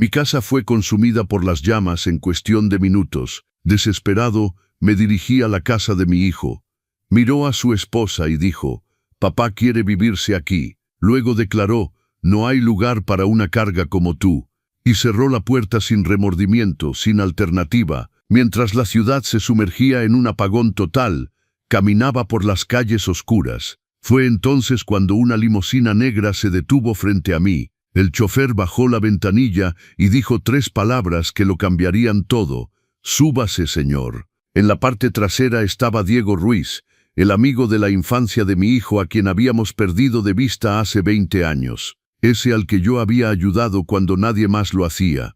Mi casa fue consumida por las llamas en cuestión de minutos. Desesperado, me dirigí a la casa de mi hijo. Miró a su esposa y dijo: «Papá quiere vivirse aquí». Luego declaró: «No hay lugar para una carga como tú». Y cerró la puerta sin remordimiento, sin alternativa. Mientras la ciudad se sumergía en un apagón total, caminaba por las calles oscuras. Fue entonces cuando una limusina negra se detuvo frente a mí. El chofer bajó la ventanilla y dijo 3 palabras que lo cambiarían todo: «Súbase, señor». En la parte trasera estaba Diego Ruiz, el amigo de la infancia de mi hijo a quien habíamos perdido de vista hace 20 años. Ese al que yo había ayudado cuando nadie más lo hacía.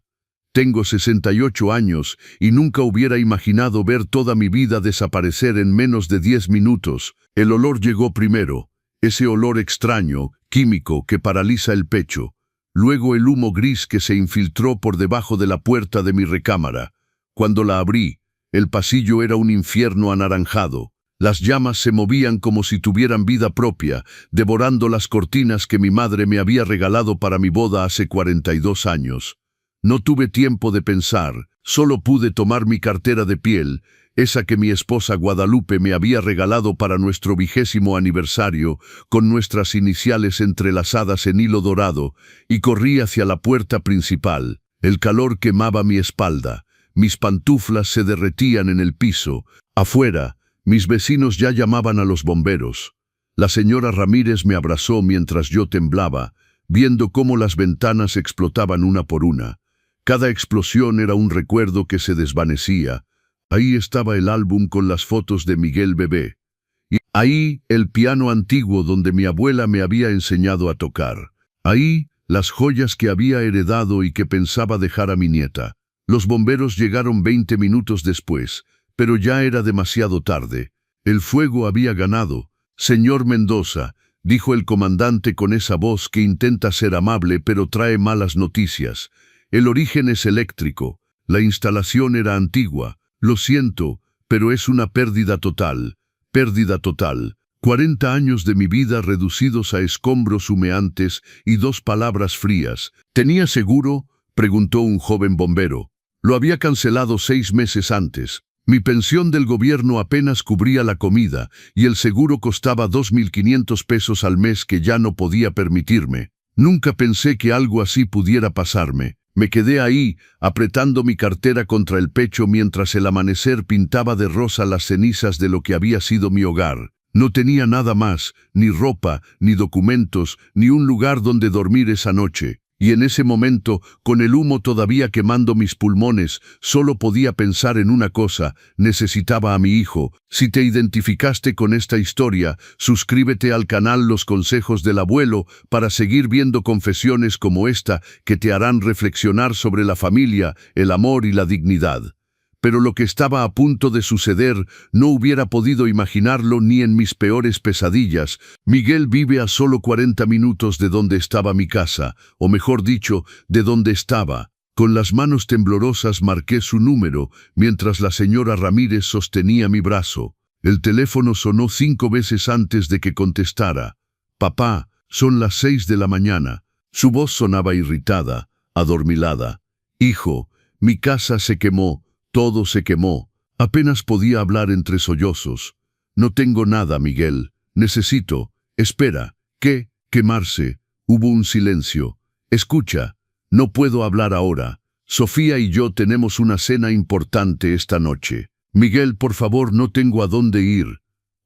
Tengo 68 años y nunca hubiera imaginado ver toda mi vida desaparecer en menos de 10 minutos. El olor llegó primero, ese olor extraño, químico, que paraliza el pecho. Luego el humo gris que se infiltró por debajo de la puerta de mi recámara. Cuando la abrí, el pasillo era un infierno anaranjado. Las llamas se movían como si tuvieran vida propia, devorando las cortinas que mi madre me había regalado para mi boda hace 42 años. No tuve tiempo de pensar, solo pude tomar mi cartera de piel, esa que mi esposa Guadalupe me había regalado para nuestro 20º aniversario, con nuestras iniciales entrelazadas en hilo dorado, y corrí hacia la puerta principal. El calor quemaba mi espalda, mis pantuflas se derretían en el piso. Afuera, mis vecinos ya llamaban a los bomberos. La señora Ramírez me abrazó mientras yo temblaba, viendo cómo las ventanas explotaban una por una. Cada explosión era un recuerdo que se desvanecía. Ahí estaba el álbum con las fotos de Miguel bebé. Y ahí el piano antiguo donde mi abuela me había enseñado a tocar. Ahí las joyas que había heredado y que pensaba dejar a mi nieta. Los bomberos llegaron 20 minutos después, pero ya era demasiado tarde. El fuego había ganado. «Señor Mendoza», dijo el comandante con esa voz que intenta ser amable pero trae malas noticias. «El origen es eléctrico. La instalación era antigua. Lo siento, pero es una pérdida total. Pérdida total. 40 años de mi vida reducidos a escombros humeantes y 2 palabras frías». «¿Tenía seguro?», preguntó un joven bombero. «Lo había cancelado 6 meses antes. Mi pensión del gobierno apenas cubría la comida y el seguro costaba 2.500 pesos al mes que ya no podía permitirme. Nunca pensé que algo así pudiera pasarme». Me quedé ahí, apretando mi cartera contra el pecho mientras el amanecer pintaba de rosa las cenizas de lo que había sido mi hogar. No tenía nada más, ni ropa, ni documentos, ni un lugar donde dormir esa noche. Y en ese momento, con el humo todavía quemando mis pulmones, solo podía pensar en una cosa: necesitaba a mi hijo. Si te identificaste con esta historia, suscríbete al canal Los Consejos del Abuelo para seguir viendo confesiones como esta que te harán reflexionar sobre la familia, el amor y la dignidad. Pero lo que estaba a punto de suceder no hubiera podido imaginarlo ni en mis peores pesadillas. Miguel vive a solo 40 minutos de donde estaba mi casa, o mejor dicho, de donde estaba. Con las manos temblorosas marqué su número, mientras la señora Ramírez sostenía mi brazo. El teléfono sonó 5 veces antes de que contestara. «Papá, son las 6 de la mañana». Su voz sonaba irritada, adormilada. «Hijo, mi casa se quemó. Todo se quemó». Apenas podía hablar entre sollozos. «No tengo nada, Miguel. Necesito». «Espera». «¿Qué? Quemarse». Hubo un silencio. «Escucha. No puedo hablar ahora. Sofía y yo tenemos una cena importante esta noche. Miguel, por favor, no tengo a dónde ir».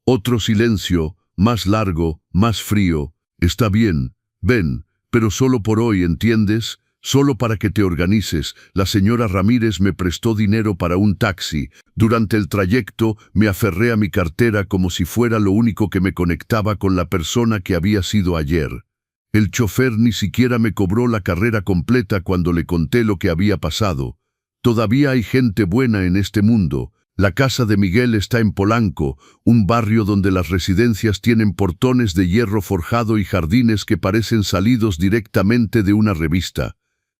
Otro silencio, más largo, más frío. «Está bien. Ven, pero solo por hoy, ¿entiendes? Solo para que te organices». La señora Ramírez me prestó dinero para un taxi. Durante el trayecto me aferré a mi cartera como si fuera lo único que me conectaba con la persona que había sido ayer. El chofer ni siquiera me cobró la carrera completa cuando le conté lo que había pasado. Todavía hay gente buena en este mundo. La casa de Miguel está en Polanco, un barrio donde las residencias tienen portones de hierro forjado y jardines que parecen salidos directamente de una revista.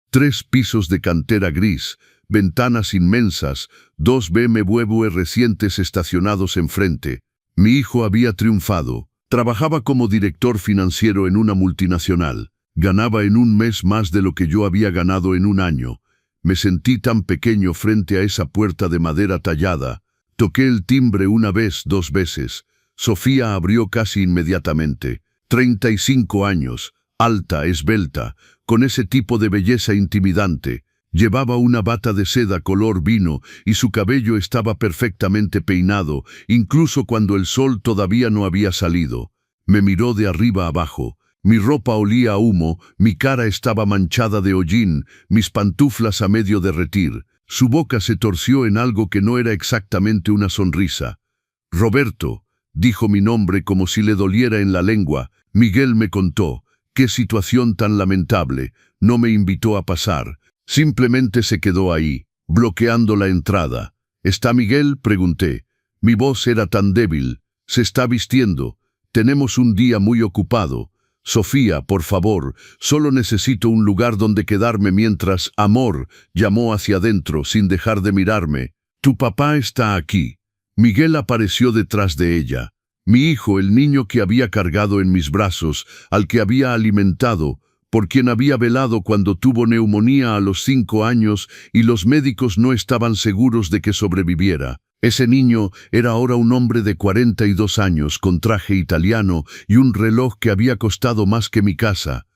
3 pisos de cantera gris, ventanas inmensas, 2 BMW recientes estacionados enfrente. Mi hijo había triunfado. Trabajaba como director financiero en una multinacional. Ganaba en un mes más de lo que yo había ganado en un año. Me sentí tan pequeño frente a esa puerta de madera tallada. Toqué el timbre una vez, 2 veces. Sofía abrió casi inmediatamente. 35 años, alta, esbelta, con ese tipo de belleza intimidante. Llevaba una bata de seda color vino y su cabello estaba perfectamente peinado, incluso cuando el sol todavía no había salido. Me miró de arriba abajo. Mi ropa olía a humo, mi cara estaba manchada de hollín, mis pantuflas a medio derretir. Su boca se torció en algo que no era exactamente una sonrisa. Roberto, dijo mi nombre como si le doliera en la lengua. Miguel me contó. Qué situación tan lamentable. No me invitó a pasar. Simplemente se quedó ahí, bloqueando la entrada. ¿Está Miguel?, pregunté. Mi voz era tan débil. Se está vistiendo. Tenemos un día muy ocupado. Sofía, por favor, solo necesito un lugar donde quedarme mientras, amor, llamó hacia adentro sin dejar de mirarme. Tu papá está aquí. Miguel apareció detrás de ella. Mi hijo, el niño que había cargado en mis brazos, al que había alimentado, por quien había velado cuando tuvo neumonía a los 5 años y los médicos no estaban seguros de que sobreviviera. Ese niño era ahora un hombre de 42 años, con traje italiano y un reloj que había costado más que mi casa.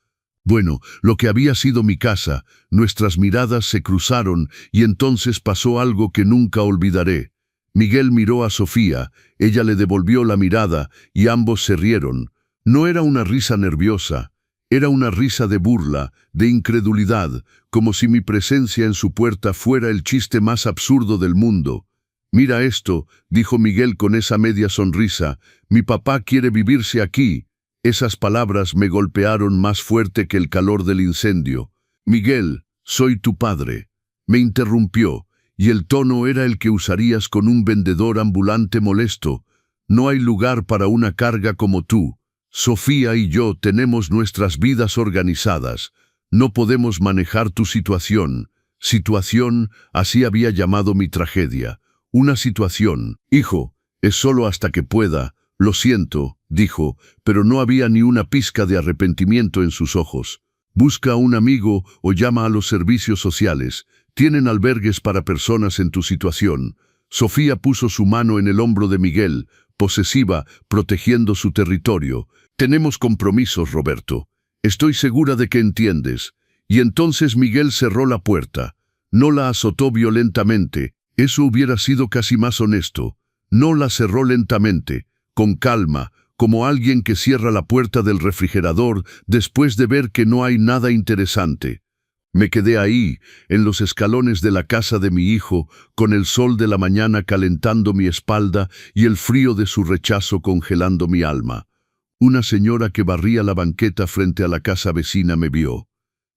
Bueno, lo que había sido mi casa. Nuestras miradas se cruzaron y entonces pasó algo que nunca olvidaré. Miguel miró a Sofía, ella le devolvió la mirada y ambos se rieron. No era una risa nerviosa, era una risa de burla, de incredulidad, como si mi presencia en su puerta fuera el chiste más absurdo del mundo. Mira esto, dijo Miguel con esa media sonrisa, mi papá quiere vivirse aquí. Esas palabras me golpearon más fuerte que el calor del incendio. Miguel, soy tu padre. Me interrumpió, y el tono era el que usarías con un vendedor ambulante molesto. No hay lugar para una carga como tú. Sofía y yo tenemos nuestras vidas organizadas. No podemos manejar tu situación. Situación, así había llamado mi tragedia. Una situación. Hijo, es solo hasta que pueda. Lo siento, dijo, pero no había ni una pizca de arrepentimiento en sus ojos. Busca a un amigo o llama a los servicios sociales. Tienen albergues para personas en tu situación. Sofía puso su mano en el hombro de Miguel, posesiva, protegiendo su territorio. Tenemos compromisos, Roberto. Estoy segura de que entiendes. Y entonces Miguel cerró la puerta. No la azotó violentamente. Eso hubiera sido casi más honesto. No la cerró lentamente, con calma, como alguien que cierra la puerta del refrigerador después de ver que no hay nada interesante. Me quedé ahí, en los escalones de la casa de mi hijo, con el sol de la mañana calentando mi espalda y el frío de su rechazo congelando mi alma. Una señora que barría la banqueta frente a la casa vecina me vio.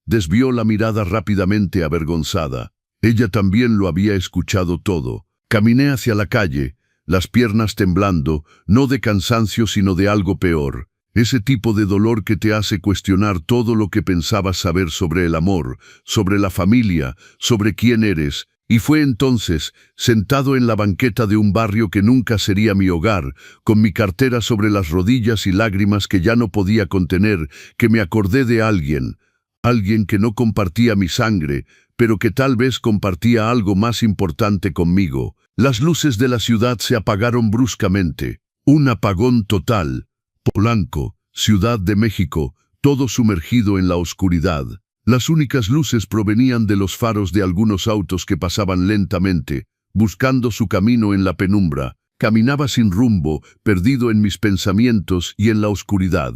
Desvió la mirada rápidamente, avergonzada. Ella también lo había escuchado todo. Caminé hacia la calle, las piernas temblando, no de cansancio sino de algo peor. Ese tipo de dolor que te hace cuestionar todo lo que pensabas saber sobre el amor, sobre la familia, sobre quién eres. Y fue entonces, sentado en la banqueta de un barrio que nunca sería mi hogar, con mi cartera sobre las rodillas y lágrimas que ya no podía contener, que me acordé de alguien que no compartía mi sangre, pero que tal vez compartía algo más importante conmigo. Las luces de la ciudad se apagaron bruscamente. Un apagón total. Polanco, Ciudad de México, todo sumergido en la oscuridad. Las únicas luces provenían de los faros de algunos autos que pasaban lentamente, buscando su camino en la penumbra. Caminaba sin rumbo, perdido en mis pensamientos y en la oscuridad.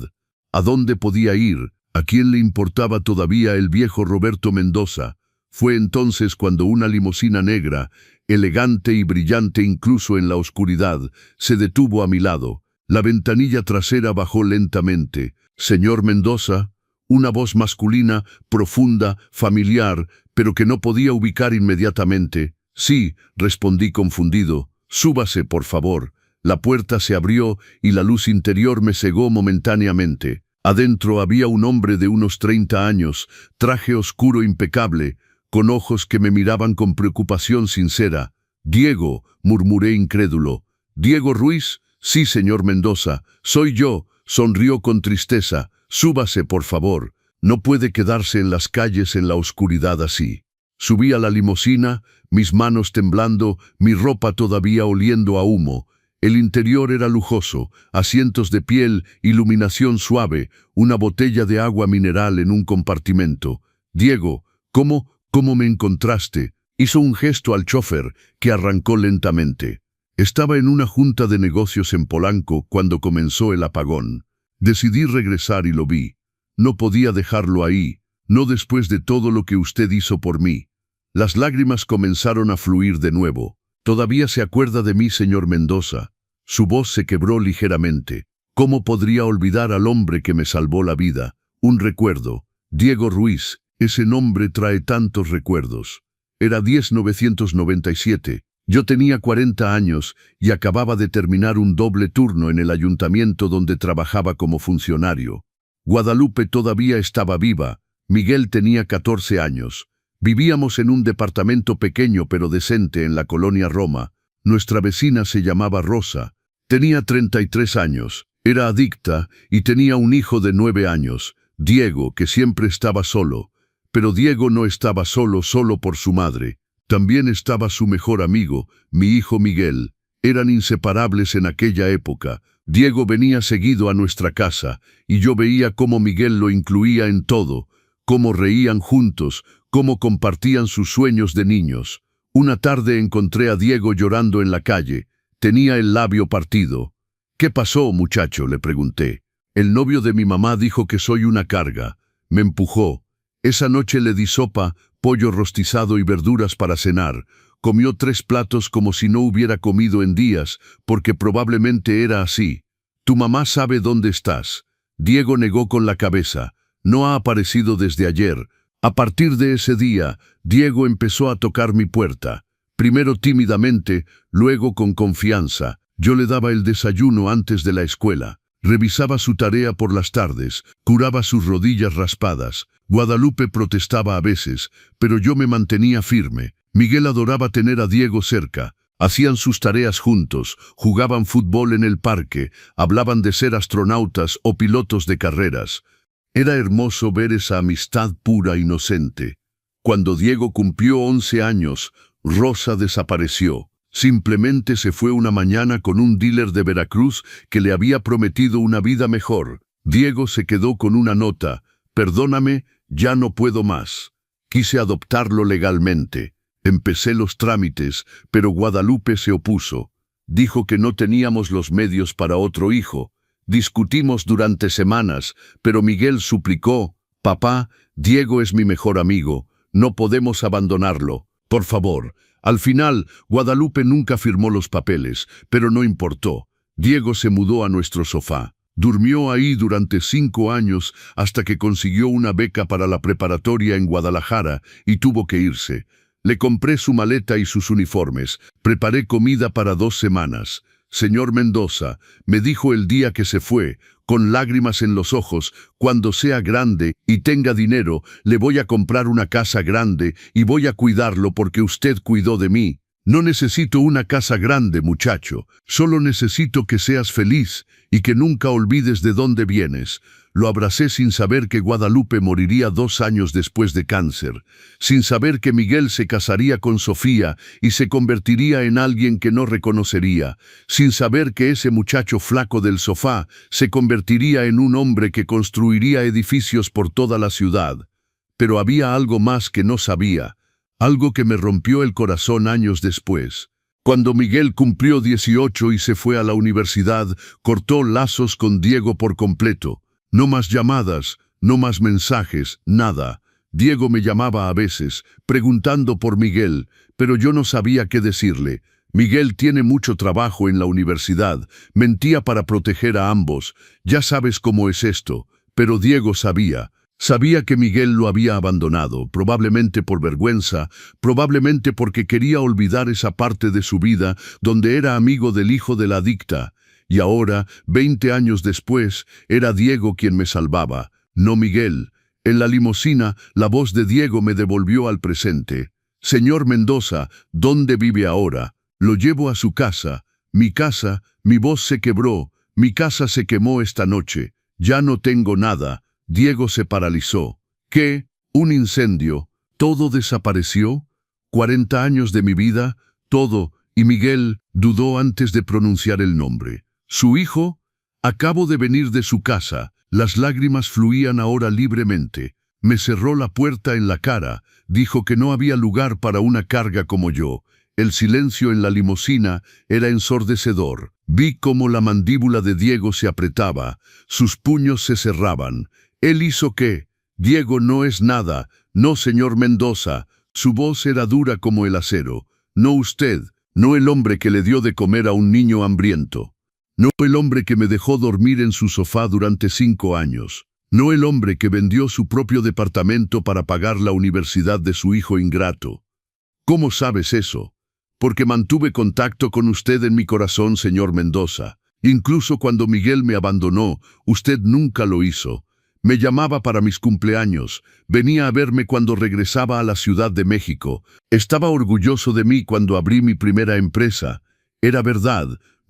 ¿A dónde podía ir? ¿A quién le importaba todavía el viejo Roberto Mendoza? Fue entonces cuando una limusina negra, elegante y brillante incluso en la oscuridad, se detuvo a mi lado. La ventanilla trasera bajó lentamente. «Señor Mendoza», una voz masculina, profunda, familiar, pero que no podía ubicar inmediatamente. «Sí», respondí confundido. «Súbase, por favor». La puerta se abrió y la luz interior me cegó momentáneamente. Adentro había un hombre de unos 30 años, traje oscuro impecable, con ojos que me miraban con preocupación sincera. «Diego», murmuré incrédulo. «¿Diego Ruiz?» «Sí, señor Mendoza, soy yo», sonrió con tristeza. «Súbase, por favor». No puede quedarse en las calles en la oscuridad así. Subí a la limusina, mis manos temblando, mi ropa todavía oliendo a humo. El interior era lujoso, asientos de piel, iluminación suave, una botella de agua mineral en un compartimento. Diego, ¿cómo me encontraste? Hizo un gesto al chofer, que arrancó lentamente. Estaba en una junta de negocios en Polanco cuando comenzó el apagón. Decidí regresar y lo vi. No podía dejarlo ahí, no después de todo lo que usted hizo por mí. Las lágrimas comenzaron a fluir de nuevo. Todavía se acuerda de mí, señor Mendoza. Su voz se quebró ligeramente. ¿Cómo podría olvidar al hombre que me salvó la vida? Un recuerdo. Diego Ruiz, ese nombre trae tantos recuerdos. Era 1997. Yo tenía 40 años y acababa de terminar un doble turno en el ayuntamiento donde trabajaba como funcionario. Guadalupe todavía estaba viva. Miguel tenía 14 años. Vivíamos en un departamento pequeño pero decente en la colonia Roma. Nuestra vecina se llamaba Rosa. Tenía 33 años. Era adicta y tenía un hijo de 9 años, Diego, que siempre estaba solo. Pero Diego no estaba solo por su madre. También estaba su mejor amigo, mi hijo Miguel. Eran inseparables en aquella época. Diego venía seguido a nuestra casa, y yo veía cómo Miguel lo incluía en todo, cómo reían juntos, cómo compartían sus sueños de niños. Una tarde encontré a Diego llorando en la calle. Tenía el labio partido. «¿Qué pasó, muchacho?», le pregunté. «El novio de mi mamá dijo que soy una carga. Me empujó. Esa noche le di sopa, pollo rostizado y verduras para cenar. Comió 3 platos como si no hubiera comido en días, porque probablemente era así. ¿Tu mamá sabe dónde estás?». Diego negó con la cabeza. «No ha aparecido desde ayer». A partir de ese día, Diego empezó a tocar mi puerta. Primero tímidamente, luego con confianza. Yo le daba el desayuno antes de la escuela. Revisaba su tarea por las tardes, curaba sus rodillas raspadas. Guadalupe protestaba a veces, pero yo me mantenía firme. Miguel adoraba tener a Diego cerca. Hacían sus tareas juntos, jugaban fútbol en el parque, hablaban de ser astronautas o pilotos de carreras. Era hermoso ver esa amistad pura e inocente. Cuando Diego cumplió 11 años, Rosa desapareció. Simplemente se fue una mañana con un dealer de Veracruz que le había prometido una vida mejor. Diego se quedó con una nota: «Perdóname, ya no puedo más». Quise adoptarlo legalmente. Empecé los trámites, pero Guadalupe se opuso. Dijo que no teníamos los medios para otro hijo. Discutimos durante semanas, pero Miguel suplicó: «Papá, Diego es mi mejor amigo. No podemos abandonarlo. Por favor». Al final, Guadalupe nunca firmó los papeles, pero no importó. Diego se mudó a nuestro sofá. Durmió ahí durante 5 años hasta que consiguió una beca para la preparatoria en Guadalajara y tuvo que irse. Le compré su maleta y sus uniformes. Preparé comida para 2 semanas. «Señor Mendoza», me dijo el día que se fue, con lágrimas en los ojos, «cuando sea grande y tenga dinero, le voy a comprar una casa grande y voy a cuidarlo porque usted cuidó de mí». «No necesito una casa grande, muchacho. Solo necesito que seas feliz y que nunca olvides de dónde vienes». Lo abracé sin saber que Guadalupe moriría 2 años después de cáncer, sin saber que Miguel se casaría con Sofía y se convertiría en alguien que no reconocería, sin saber que ese muchacho flaco del sofá se convertiría en un hombre que construiría edificios por toda la ciudad. Pero había algo más que no sabía, algo que me rompió el corazón años después. Cuando Miguel cumplió 18 y se fue a la universidad, cortó lazos con Diego por completo. No más llamadas, no más mensajes, nada. Diego me llamaba a veces, preguntando por Miguel, pero yo no sabía qué decirle. Miguel tiene mucho trabajo en la universidad, mentía para proteger a ambos. Ya sabes cómo es esto. Pero Diego sabía que Miguel lo había abandonado, probablemente por vergüenza, probablemente porque quería olvidar esa parte de su vida donde era amigo del hijo de la adicta. Y ahora, 20 años después, era Diego quien me salvaba, no Miguel. En la limusina, la voz de Diego me devolvió al presente. «Señor Mendoza, ¿dónde vive ahora? Lo llevo a su casa. Mi casa, mi voz se quebró, mi casa se quemó esta noche. Ya no tengo nada». Diego se paralizó. ¿Qué? ¿Un incendio? ¿Todo desapareció? 40 años de mi vida, todo, y Miguel dudó antes de pronunciar el nombre. ¿Su hijo? Acabo de venir de su casa. Las lágrimas fluían ahora libremente. Me cerró la puerta en la cara. Dijo que no había lugar para una carga como yo. El silencio en la limusina era ensordecedor. Vi cómo la mandíbula de Diego se apretaba. Sus puños se cerraban. ¿Él hizo qué? Diego no es nada. No, señor Mendoza. Su voz era dura como el acero. No usted. No el hombre que le dio de comer a un niño hambriento. No el hombre que me dejó dormir en su sofá durante 5 años. No el hombre que vendió su propio departamento para pagar la universidad de su hijo ingrato. ¿Cómo sabes eso? Porque mantuve contacto con usted en mi corazón, señor Mendoza. Incluso cuando Miguel me abandonó, usted nunca lo hizo. Me llamaba para mis cumpleaños, venía a verme cuando regresaba a la Ciudad de México. Estaba orgulloso de mí cuando abrí mi primera empresa. Era verdad,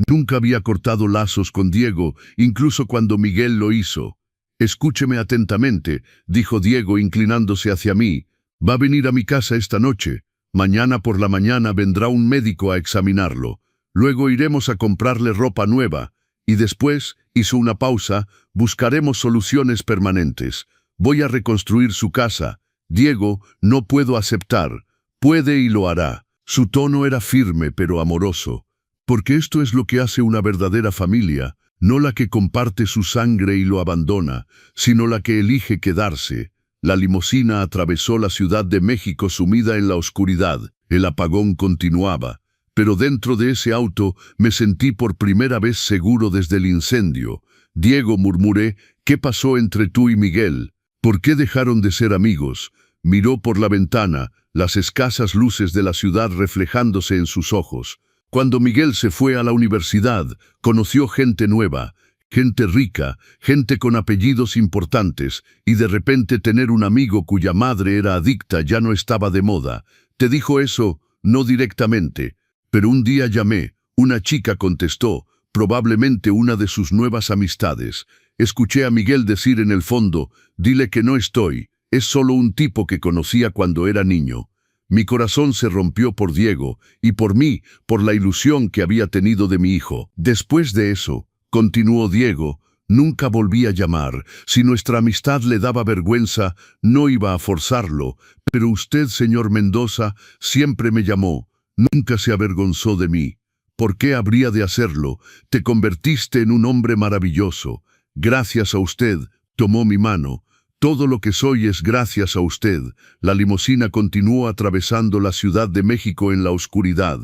nunca había cortado lazos con Diego, incluso cuando Miguel lo hizo. Escúcheme atentamente, dijo Diego inclinándose hacia mí. Va a venir a mi casa esta noche. Mañana por la mañana vendrá un médico a examinarlo. Luego iremos a comprarle ropa nueva. Y después, hizo una pausa, buscaremos soluciones permanentes. Voy a reconstruir su casa. Diego, no puedo aceptar. Puede y lo hará. Su tono era firme pero amoroso. Porque esto es lo que hace una verdadera familia, no la que comparte su sangre y lo abandona, sino la que elige quedarse. La limusina atravesó la Ciudad de México sumida en la oscuridad. El apagón continuaba. Pero dentro de ese auto me sentí por primera vez seguro desde el incendio. Diego, murmuré, ¿qué pasó entre tú y Miguel? ¿Por qué dejaron de ser amigos? Miró por la ventana, las escasas luces de la ciudad reflejándose en sus ojos. Cuando Miguel se fue a la universidad, conoció gente nueva, gente rica, gente con apellidos importantes, y de repente tener un amigo cuya madre era adicta ya no estaba de moda. Te dijo eso, no directamente. Pero un día llamé, una chica contestó, probablemente una de sus nuevas amistades. Escuché a Miguel decir en el fondo, dile que no estoy, es solo un tipo que conocía cuando era niño. Mi corazón se rompió por Diego, y por mí, por la ilusión que había tenido de mi hijo. Después de eso, continuó Diego, nunca volví a llamar. Si nuestra amistad le daba vergüenza, no iba a forzarlo. Pero usted, señor Mendoza, siempre me llamó. Nunca se avergonzó de mí. ¿Por qué habría de hacerlo? Te convertiste en un hombre maravilloso. Gracias a usted, tomó mi mano. Todo lo que soy es gracias a usted. La limusina continuó atravesando la Ciudad de México en la oscuridad.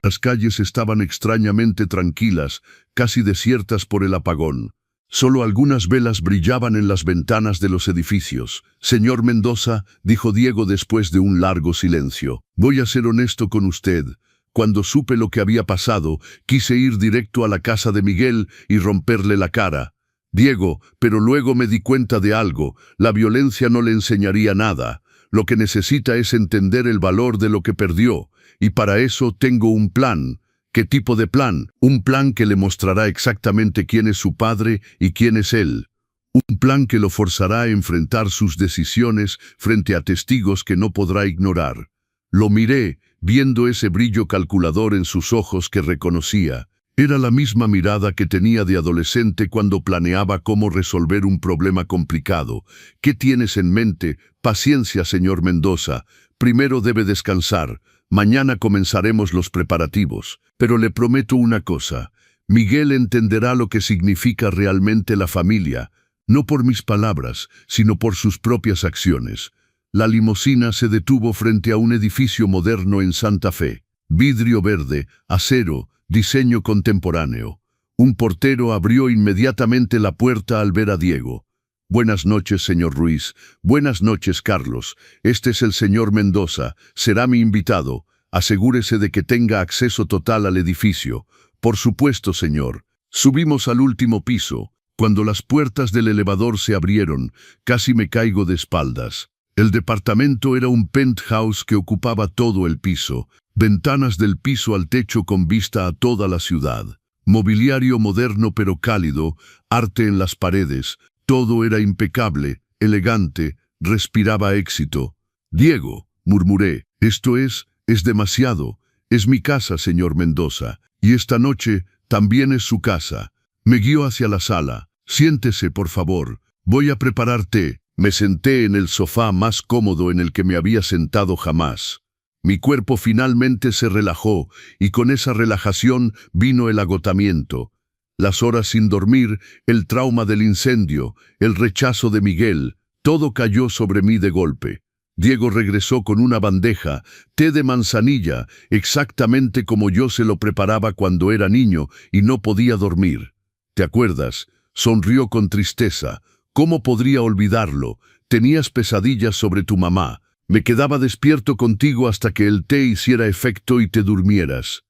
Las calles estaban extrañamente tranquilas, casi desiertas por el apagón. Solo algunas velas brillaban en las ventanas de los edificios. Señor Mendoza, dijo Diego después de un largo silencio, voy a ser honesto con usted. Cuando supe lo que había pasado, quise ir directo a la casa de Miguel y romperle la cara. Diego, pero luego me di cuenta de algo, la violencia no le enseñaría nada. Lo que necesita es entender el valor de lo que perdió, y para eso tengo un plan. ¿Qué tipo de plan? Un plan que le mostrará exactamente quién es su padre y quién es él. Un plan que lo forzará a enfrentar sus decisiones frente a testigos que no podrá ignorar. Lo miré, viendo ese brillo calculador en sus ojos que reconocía. Era la misma mirada que tenía de adolescente cuando planeaba cómo resolver un problema complicado. ¿Qué tienes en mente? Paciencia, señor Mendoza. Primero debe descansar. Mañana comenzaremos los preparativos. Pero le prometo una cosa. Miguel entenderá lo que significa realmente la familia, no por mis palabras, sino por sus propias acciones. La limusina se detuvo frente a un edificio moderno en Santa Fe. Vidrio verde, acero, diseño contemporáneo. Un portero abrió inmediatamente la puerta al ver a Diego. Buenas noches, señor Ruiz. Buenas noches, Carlos. Este es el señor Mendoza. Será mi invitado. Asegúrese de que tenga acceso total al edificio. Por supuesto, señor. Subimos al último piso. Cuando las puertas del elevador se abrieron, casi me caigo de espaldas. El departamento era un penthouse que ocupaba todo el piso. Ventanas del piso al techo con vista a toda la ciudad. Mobiliario moderno pero cálido, arte en las paredes. Todo era impecable, elegante, respiraba éxito. «Diego», murmuré, «esto es demasiado. Es mi casa, señor Mendoza, y esta noche también es su casa». Me guió hacia la sala. «Siéntese, por favor. Voy a preparar té». Me senté en el sofá más cómodo en el que me había sentado jamás. Mi cuerpo finalmente se relajó, y con esa relajación vino el agotamiento. Las horas sin dormir, el trauma del incendio, el rechazo de Miguel, todo cayó sobre mí de golpe. Diego regresó con una bandeja, té de manzanilla, exactamente como yo se lo preparaba cuando era niño y no podía dormir. ¿Te acuerdas? Sonrió con tristeza. ¿Cómo podría olvidarlo? Tenías pesadillas sobre tu mamá. Me quedaba despierto contigo hasta que el té hiciera efecto y te durmieras.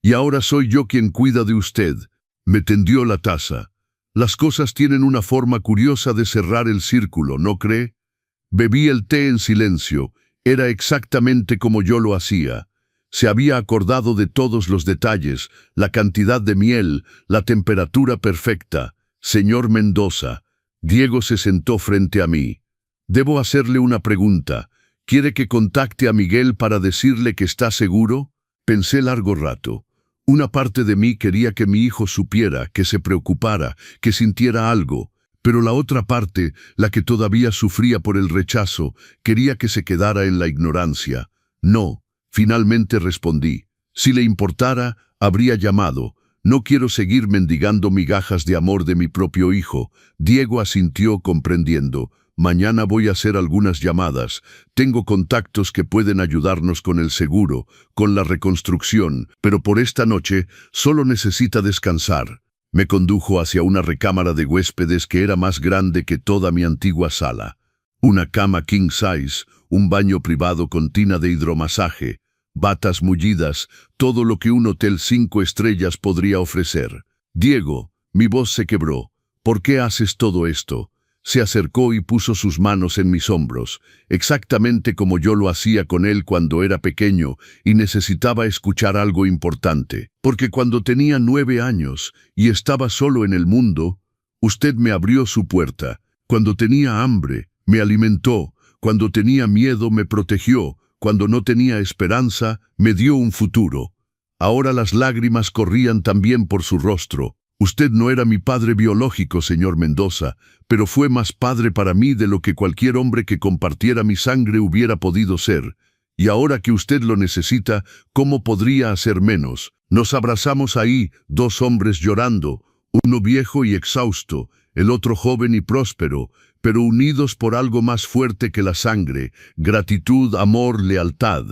Y ahora soy yo quien cuida de usted. Me tendió la taza. Las cosas tienen una forma curiosa de cerrar el círculo, ¿no cree? Bebí el té en silencio. Era exactamente como yo lo hacía. Se había acordado de todos los detalles, la cantidad de miel, la temperatura perfecta. Señor Mendoza. Diego se sentó frente a mí. Debo hacerle una pregunta. ¿Quiere que contacte a Miguel para decirle que está seguro? Pensé largo rato. Una parte de mí quería que mi hijo supiera, que se preocupara, que sintiera algo, pero la otra parte, la que todavía sufría por el rechazo, quería que se quedara en la ignorancia. No, finalmente respondí. Si le importara, habría llamado. No quiero seguir mendigando migajas de amor de mi propio hijo. Diego asintió comprendiendo. Mañana voy a hacer algunas llamadas. Tengo contactos que pueden ayudarnos con el seguro, con la reconstrucción, pero por esta noche solo necesita descansar. Me condujo hacia una recámara de huéspedes que era más grande que toda mi antigua sala. Una cama king size, un baño privado con tina de hidromasaje, batas mullidas, todo lo que un hotel 5 estrellas podría ofrecer. «Diego», mi voz se quebró. «¿Por qué haces todo esto?» Se acercó y puso sus manos en mis hombros, exactamente como yo lo hacía con él cuando era pequeño y necesitaba escuchar algo importante. Porque cuando tenía 9 años y estaba solo en el mundo, usted me abrió su puerta. Cuando tenía hambre, me alimentó. Cuando tenía miedo, me protegió. Cuando no tenía esperanza, me dio un futuro. Ahora las lágrimas corrían también por su rostro. Usted no era mi padre biológico, señor Mendoza, pero fue más padre para mí de lo que cualquier hombre que compartiera mi sangre hubiera podido ser. Y ahora que usted lo necesita, ¿cómo podría hacer menos? Nos abrazamos ahí, 2 hombres llorando, uno viejo y exhausto, el otro joven y próspero, pero unidos por algo más fuerte que la sangre, gratitud, amor, lealtad.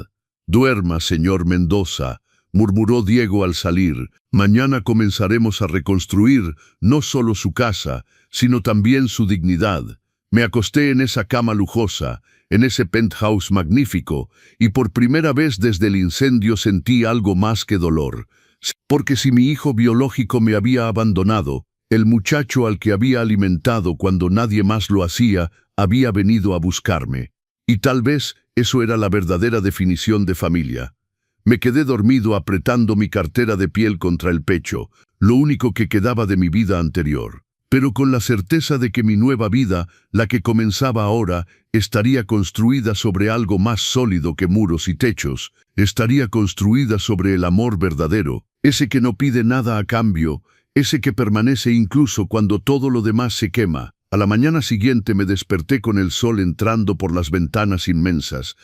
«Duerma, señor Mendoza», murmuró Diego al salir. «Mañana comenzaremos a reconstruir no solo su casa, sino también su dignidad». Me acosté en esa cama lujosa, en ese penthouse magnífico, y por primera vez desde el incendio sentí algo más que dolor. Porque si mi hijo biológico me había abandonado, el muchacho al que había alimentado cuando nadie más lo hacía, había venido a buscarme. Y tal vez eso era la verdadera definición de familia. Me quedé dormido apretando mi cartera de piel contra el pecho, lo único que quedaba de mi vida anterior. Pero con la certeza de que mi nueva vida, la que comenzaba ahora, estaría construida sobre algo más sólido que muros y techos, estaría construida sobre el amor verdadero, ese que no pide nada a cambio, ese que permanece incluso cuando todo lo demás se quema. A la mañana siguiente me desperté con el sol entrando por las ventanas inmensas.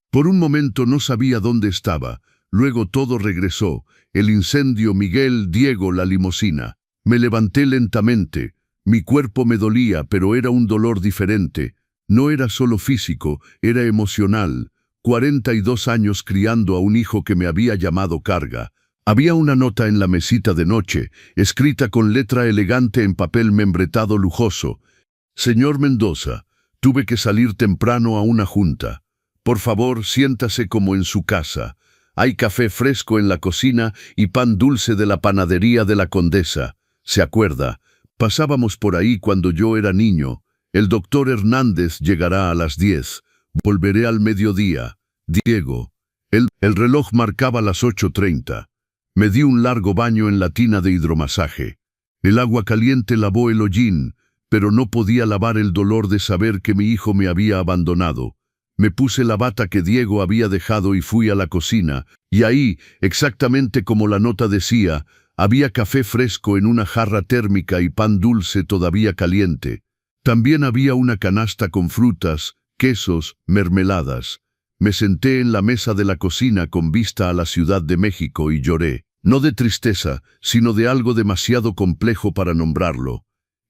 Por un momento no sabía dónde estaba. Luego todo regresó, el incendio, Miguel, Diego, la limusina. Me levanté lentamente. Mi cuerpo me dolía, pero era un dolor diferente. No era solo físico, era emocional. 42 años criando a un hijo que me había llamado carga. Había una nota en la mesita de noche, escrita con letra elegante en papel membretado lujoso. «Señor Mendoza, tuve que salir temprano a una junta. Por favor, siéntase como en su casa. Hay café fresco en la cocina y pan dulce de la panadería de la Condesa. ¿Se acuerda? Pasábamos por ahí cuando yo era niño. El doctor Hernández llegará a las 10. Volveré al mediodía. Diego». El reloj marcaba las 8:30. Me di un largo baño en la tina de hidromasaje. El agua caliente lavó el hollín, pero no podía lavar el dolor de saber que mi hijo me había abandonado. Me puse la bata que Diego había dejado y fui a la cocina, y ahí, exactamente como la nota decía, había café fresco en una jarra térmica y pan dulce todavía caliente. También había una canasta con frutas, quesos, mermeladas. Me senté en la mesa de la cocina con vista a la Ciudad de México y lloré, no de tristeza, sino de algo demasiado complejo para nombrarlo.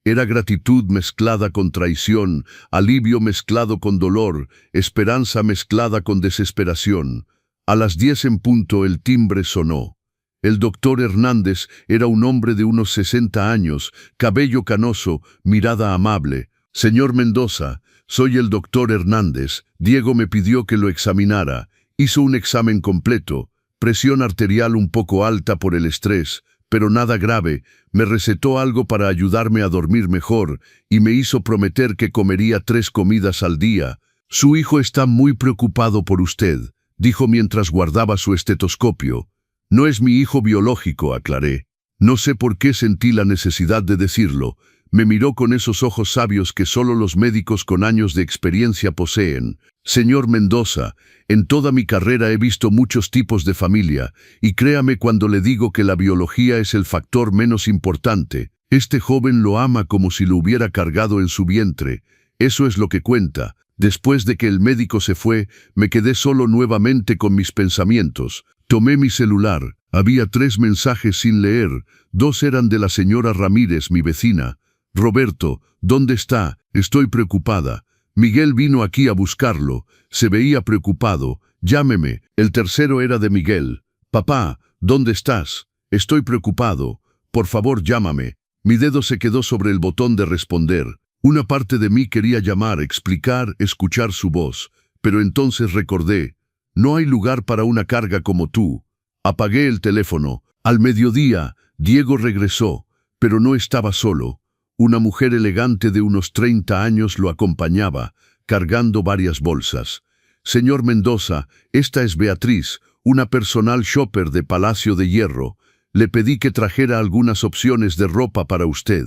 Era gratitud mezclada con traición, alivio mezclado con dolor, esperanza mezclada con desesperación. A las 10 en punto el timbre sonó. El doctor Hernández era un hombre de unos 60 años, cabello canoso, mirada amable. «Señor Mendoza, soy el doctor Hernández. Diego me pidió que lo examinara. Hizo un examen completo. Presión arterial un poco alta por el estrés, pero nada grave. Me recetó algo para ayudarme a dormir mejor y me hizo prometer que comería 3 comidas al día. Su hijo está muy preocupado por usted», dijo mientras guardaba su estetoscopio. «No es mi hijo biológico», aclaré. No sé por qué sentí la necesidad de decirlo. Me miró con esos ojos sabios que solo los médicos con años de experiencia poseen. «Señor Mendoza, en toda mi carrera he visto muchos tipos de familia, y créame cuando le digo que la biología es el factor menos importante. Este joven lo ama como si lo hubiera cargado en su vientre. Eso es lo que cuenta». Después de que el médico se fue, me quedé solo nuevamente con mis pensamientos. Tomé mi celular. Había 3 mensajes sin leer. 2 eran de la señora Ramírez, mi vecina. «Roberto, ¿dónde está? Estoy preocupada. Miguel vino aquí a buscarlo. Se veía preocupado. Llámeme». El tercero era de Miguel. «Papá, ¿dónde estás? Estoy preocupado. Por favor, llámame». Mi dedo se quedó sobre el botón de responder. Una parte de mí quería llamar, explicar, escuchar su voz. Pero entonces recordé, no hay lugar para una carga como tú. Apagué el teléfono. Al mediodía, Diego regresó, pero no estaba solo. Una mujer elegante de unos 30 años lo acompañaba, cargando varias bolsas. «Señor Mendoza, esta es Beatriz, una personal shopper de Palacio de Hierro. Le pedí que trajera algunas opciones de ropa para usted».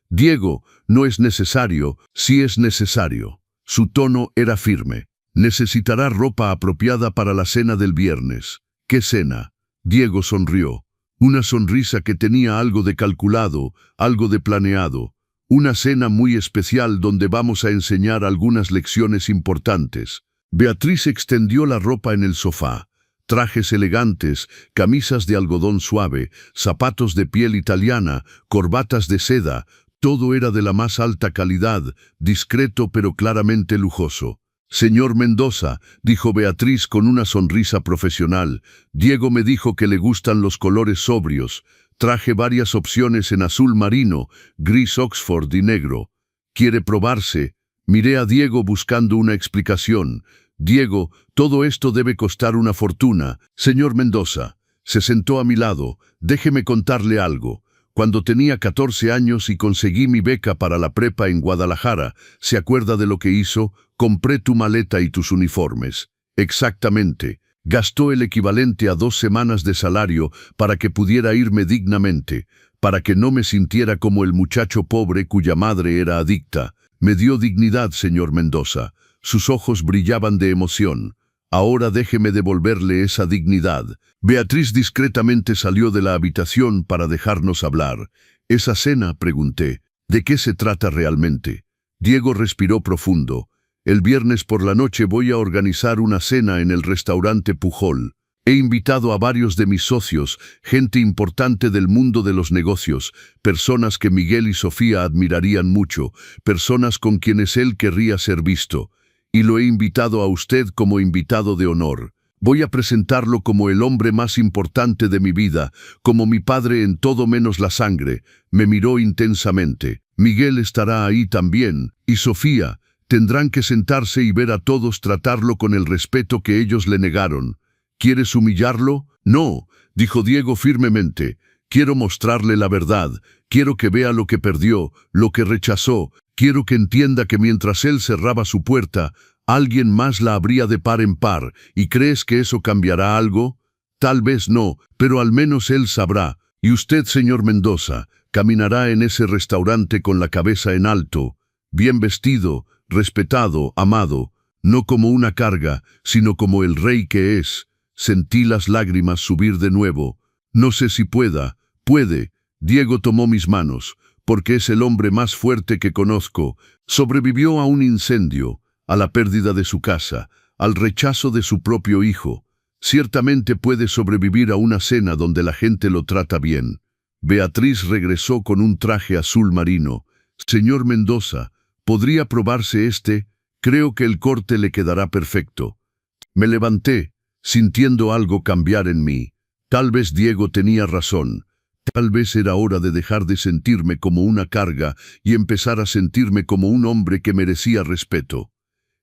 «Diego, no es necesario». «Sí es necesario». Su tono era firme. «Necesitará ropa apropiada para la cena del viernes». «¿Qué cena?». Diego sonrió. Una sonrisa que tenía algo de calculado, algo de planeado. «Una cena muy especial donde vamos a enseñar algunas lecciones importantes». Beatriz extendió la ropa en el sofá. Trajes elegantes, camisas de algodón suave, zapatos de piel italiana, corbatas de seda. Todo era de la más alta calidad, discreto pero claramente lujoso. «Señor Mendoza», dijo Beatriz con una sonrisa profesional, «Diego me dijo que le gustan los colores sobrios. Traje varias opciones en azul marino, gris Oxford y negro. ¿Quiere probarse?». Miré a Diego buscando una explicación. «Diego, todo esto debe costar una fortuna». «Señor Mendoza». Se sentó a mi lado. «Déjeme contarle algo. Cuando tenía 14 años y conseguí mi beca para la prepa en Guadalajara, ¿se acuerda de lo que hizo? Compré tu maleta y tus uniformes». «Exactamente». Gastó el equivalente a 2 semanas de salario para que pudiera irme dignamente, para que no me sintiera como el muchacho pobre cuya madre era adicta. Me dio dignidad, señor Mendoza. Sus ojos brillaban de emoción. «Ahora déjeme devolverle esa dignidad». Beatriz discretamente salió de la habitación para dejarnos hablar. «¿Esa cena?», pregunté. «¿De qué se trata realmente?». Diego respiró profundo. «El viernes por la noche voy a organizar una cena en el restaurante Pujol. He invitado a varios de mis socios, gente importante del mundo de los negocios, personas que Miguel y Sofía admirarían mucho, personas con quienes él querría ser visto. Y lo he invitado a usted como invitado de honor. Voy a presentarlo como el hombre más importante de mi vida, como mi padre en todo menos la sangre». Me miró intensamente. «Miguel estará ahí también, y Sofía. Tendrán que sentarse y ver a todos tratarlo con el respeto que ellos le negaron». «¿Quieres humillarlo?». «No», dijo Diego firmemente. «Quiero mostrarle la verdad. Quiero que vea lo que perdió, lo que rechazó. Quiero que entienda que mientras él cerraba su puerta, alguien más la abría de par en par. ¿Y crees que eso cambiará algo? Tal vez no, pero al menos él sabrá. Y usted, señor Mendoza, caminará en ese restaurante con la cabeza en alto, bien vestido, respetado, amado, no como una carga, sino como el rey que es. Sentí las lágrimas subir de nuevo. No sé si puede. Diego tomó mis manos, porque es el hombre más fuerte que conozco. Sobrevivió a un incendio, a la pérdida de su casa, al rechazo de su propio hijo. Ciertamente puede sobrevivir a una cena donde la gente lo trata bien. Beatriz regresó con un traje azul marino. Señor Mendoza, ¿podría probarse este? Creo que el corte le quedará perfecto. Me levanté, sintiendo algo cambiar en mí. Tal vez Diego tenía razón. Tal vez era hora de dejar de sentirme como una carga y empezar a sentirme como un hombre que merecía respeto.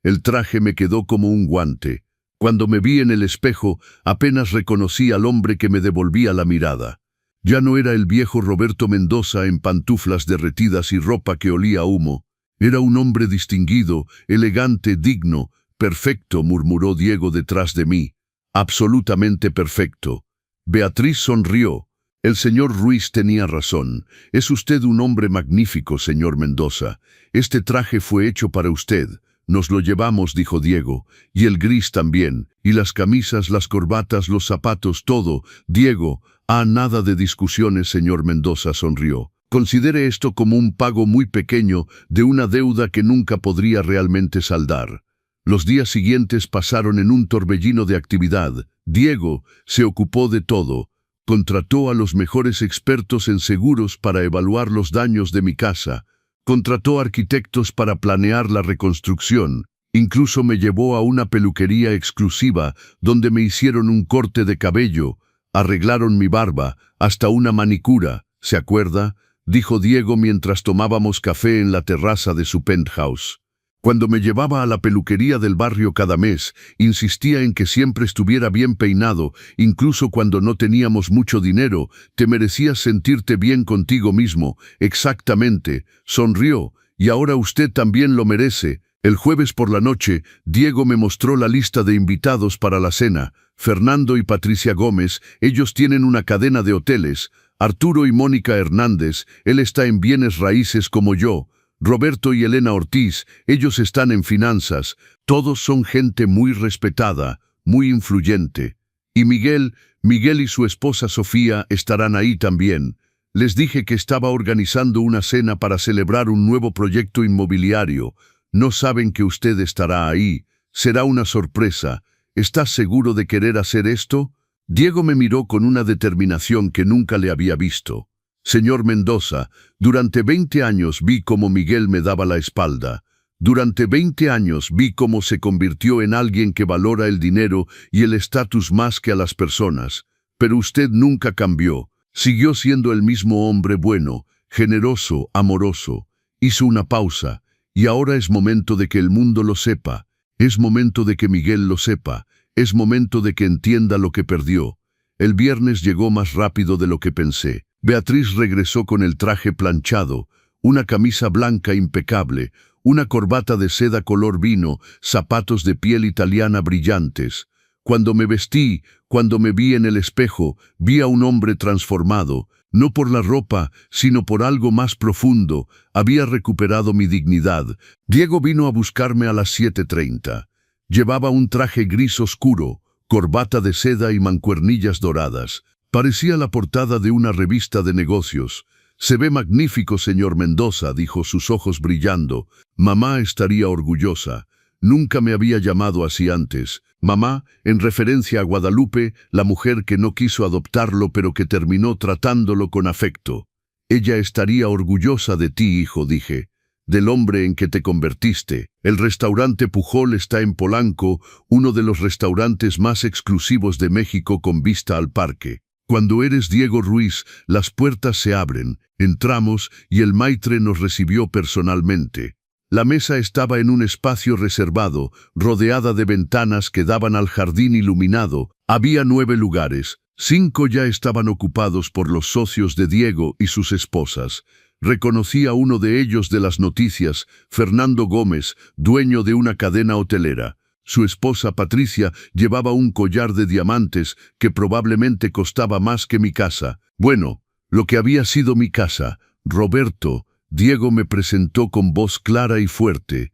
El traje me quedó como un guante. Cuando me vi en el espejo, apenas reconocí al hombre que me devolvía la mirada. Ya no era el viejo Roberto Mendoza en pantuflas derretidas y ropa que olía a humo. Era un hombre distinguido, elegante, digno, perfecto, murmuró Diego detrás de mí. Absolutamente perfecto. Beatriz sonrió. El señor Ruiz tenía razón. Es usted un hombre magnífico, señor Mendoza. Este traje fue hecho para usted. Nos lo llevamos, dijo Diego, y el gris también, y las camisas, las corbatas, los zapatos, todo. Diego, nada de discusiones, señor Mendoza, sonrió. Considere esto como un pago muy pequeño de una deuda que nunca podría realmente saldar. Los días siguientes pasaron en un torbellino de actividad. Diego se ocupó de todo. Contrató a los mejores expertos en seguros para evaluar los daños de mi casa. Contrató arquitectos para planear la reconstrucción. Incluso me llevó a una peluquería exclusiva donde me hicieron un corte de cabello, arreglaron mi barba, hasta una manicura. ¿Se acuerda?, dijo Diego mientras tomábamos café en la terraza de su penthouse. Cuando me llevaba a la peluquería del barrio cada mes, insistía en que siempre estuviera bien peinado, incluso cuando no teníamos mucho dinero. Te merecías sentirte bien contigo mismo. Exactamente, sonrió, y ahora usted también lo merece. El jueves por la noche, Diego me mostró la lista de invitados para la cena. Fernando y Patricia Gómez, ellos tienen una cadena de hoteles. Arturo y Mónica Hernández, él está en bienes raíces como yo. Roberto y Elena Ortiz, ellos están en finanzas. Todos son gente muy respetada, muy influyente. Y Miguel y su esposa Sofía estarán ahí también. Les dije que estaba organizando una cena para celebrar un nuevo proyecto inmobiliario. No saben que usted estará ahí. Será una sorpresa. ¿Estás seguro de querer hacer esto? Diego me miró con una determinación que nunca le había visto. Señor Mendoza, durante 20 años vi cómo Miguel me daba la espalda. Durante 20 años vi cómo se convirtió en alguien que valora el dinero y el estatus más que a las personas. Pero usted nunca cambió. Siguió siendo el mismo hombre bueno, generoso, amoroso. Hizo una pausa, y ahora es momento de que el mundo lo sepa. Es momento de que Miguel lo sepa. Es momento de que entienda lo que perdió. El viernes llegó más rápido de lo que pensé. Beatriz regresó con el traje planchado, una camisa blanca impecable, una corbata de seda color vino, zapatos de piel italiana brillantes. Cuando me vestí, cuando me vi en el espejo, vi a un hombre transformado, no por la ropa, sino por algo más profundo. Había recuperado mi dignidad. Diego vino a buscarme a las 7:30. Llevaba un traje gris oscuro, corbata de seda y mancuernillas doradas. Parecía la portada de una revista de negocios. «Se ve magnífico, señor Mendoza», dijo, sus ojos brillando. «Mamá estaría orgullosa. Nunca me había llamado así antes. Mamá, en referencia a Guadalupe, la mujer que no quiso adoptarlo pero que terminó tratándolo con afecto. Ella estaría orgullosa de ti, hijo», dije, «del hombre en que te convertiste». El restaurante Pujol está en Polanco, uno de los restaurantes más exclusivos de México con vista al parque. Cuando eres Diego Ruiz, las puertas se abren, entramos y el maitre nos recibió personalmente. La mesa estaba en un espacio reservado, rodeada de ventanas que daban al jardín iluminado. Había 9 lugares, 5 ya estaban ocupados por los socios de Diego y sus esposas. Reconocí a uno de ellos de las noticias, Fernando Gómez, dueño de una cadena hotelera. Su esposa Patricia llevaba un collar de diamantes que probablemente costaba más que mi casa. Bueno, lo que había sido mi casa. Roberto, Diego me presentó con voz clara y fuerte.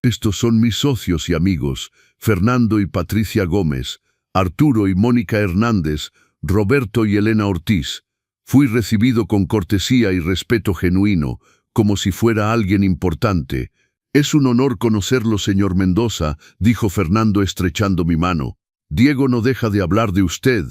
Estos son mis socios y amigos, Fernando y Patricia Gómez, Arturo y Mónica Hernández, Roberto y Elena Ortiz. Fui recibido con cortesía y respeto genuino, como si fuera alguien importante. Es un honor conocerlo, señor Mendoza, dijo Fernando estrechando mi mano. Diego no deja de hablar de usted.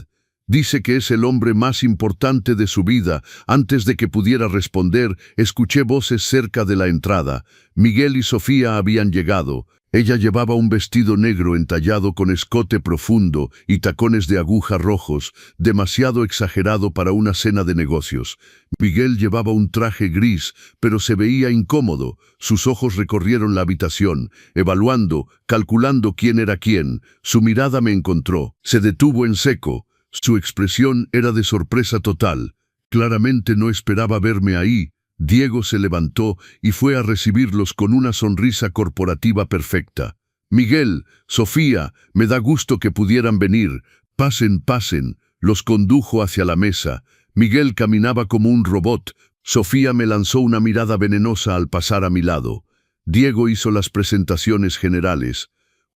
Dice que es el hombre más importante de su vida. Antes de que pudiera responder, escuché voces cerca de la entrada. Miguel y Sofía habían llegado. Ella llevaba un vestido negro entallado con escote profundo y tacones de aguja rojos, demasiado exagerado para una cena de negocios. Miguel llevaba un traje gris, pero se veía incómodo. Sus ojos recorrieron la habitación, evaluando, calculando quién era quién. Su mirada me encontró. Se detuvo en seco. Su expresión era de sorpresa total. Claramente no esperaba verme ahí. Diego se levantó y fue a recibirlos con una sonrisa corporativa perfecta. Miguel, Sofía, me da gusto que pudieran venir. Pasen, pasen. Los condujo hacia la mesa. Miguel caminaba como un robot. Sofía me lanzó una mirada venenosa al pasar a mi lado. Diego hizo las presentaciones generales.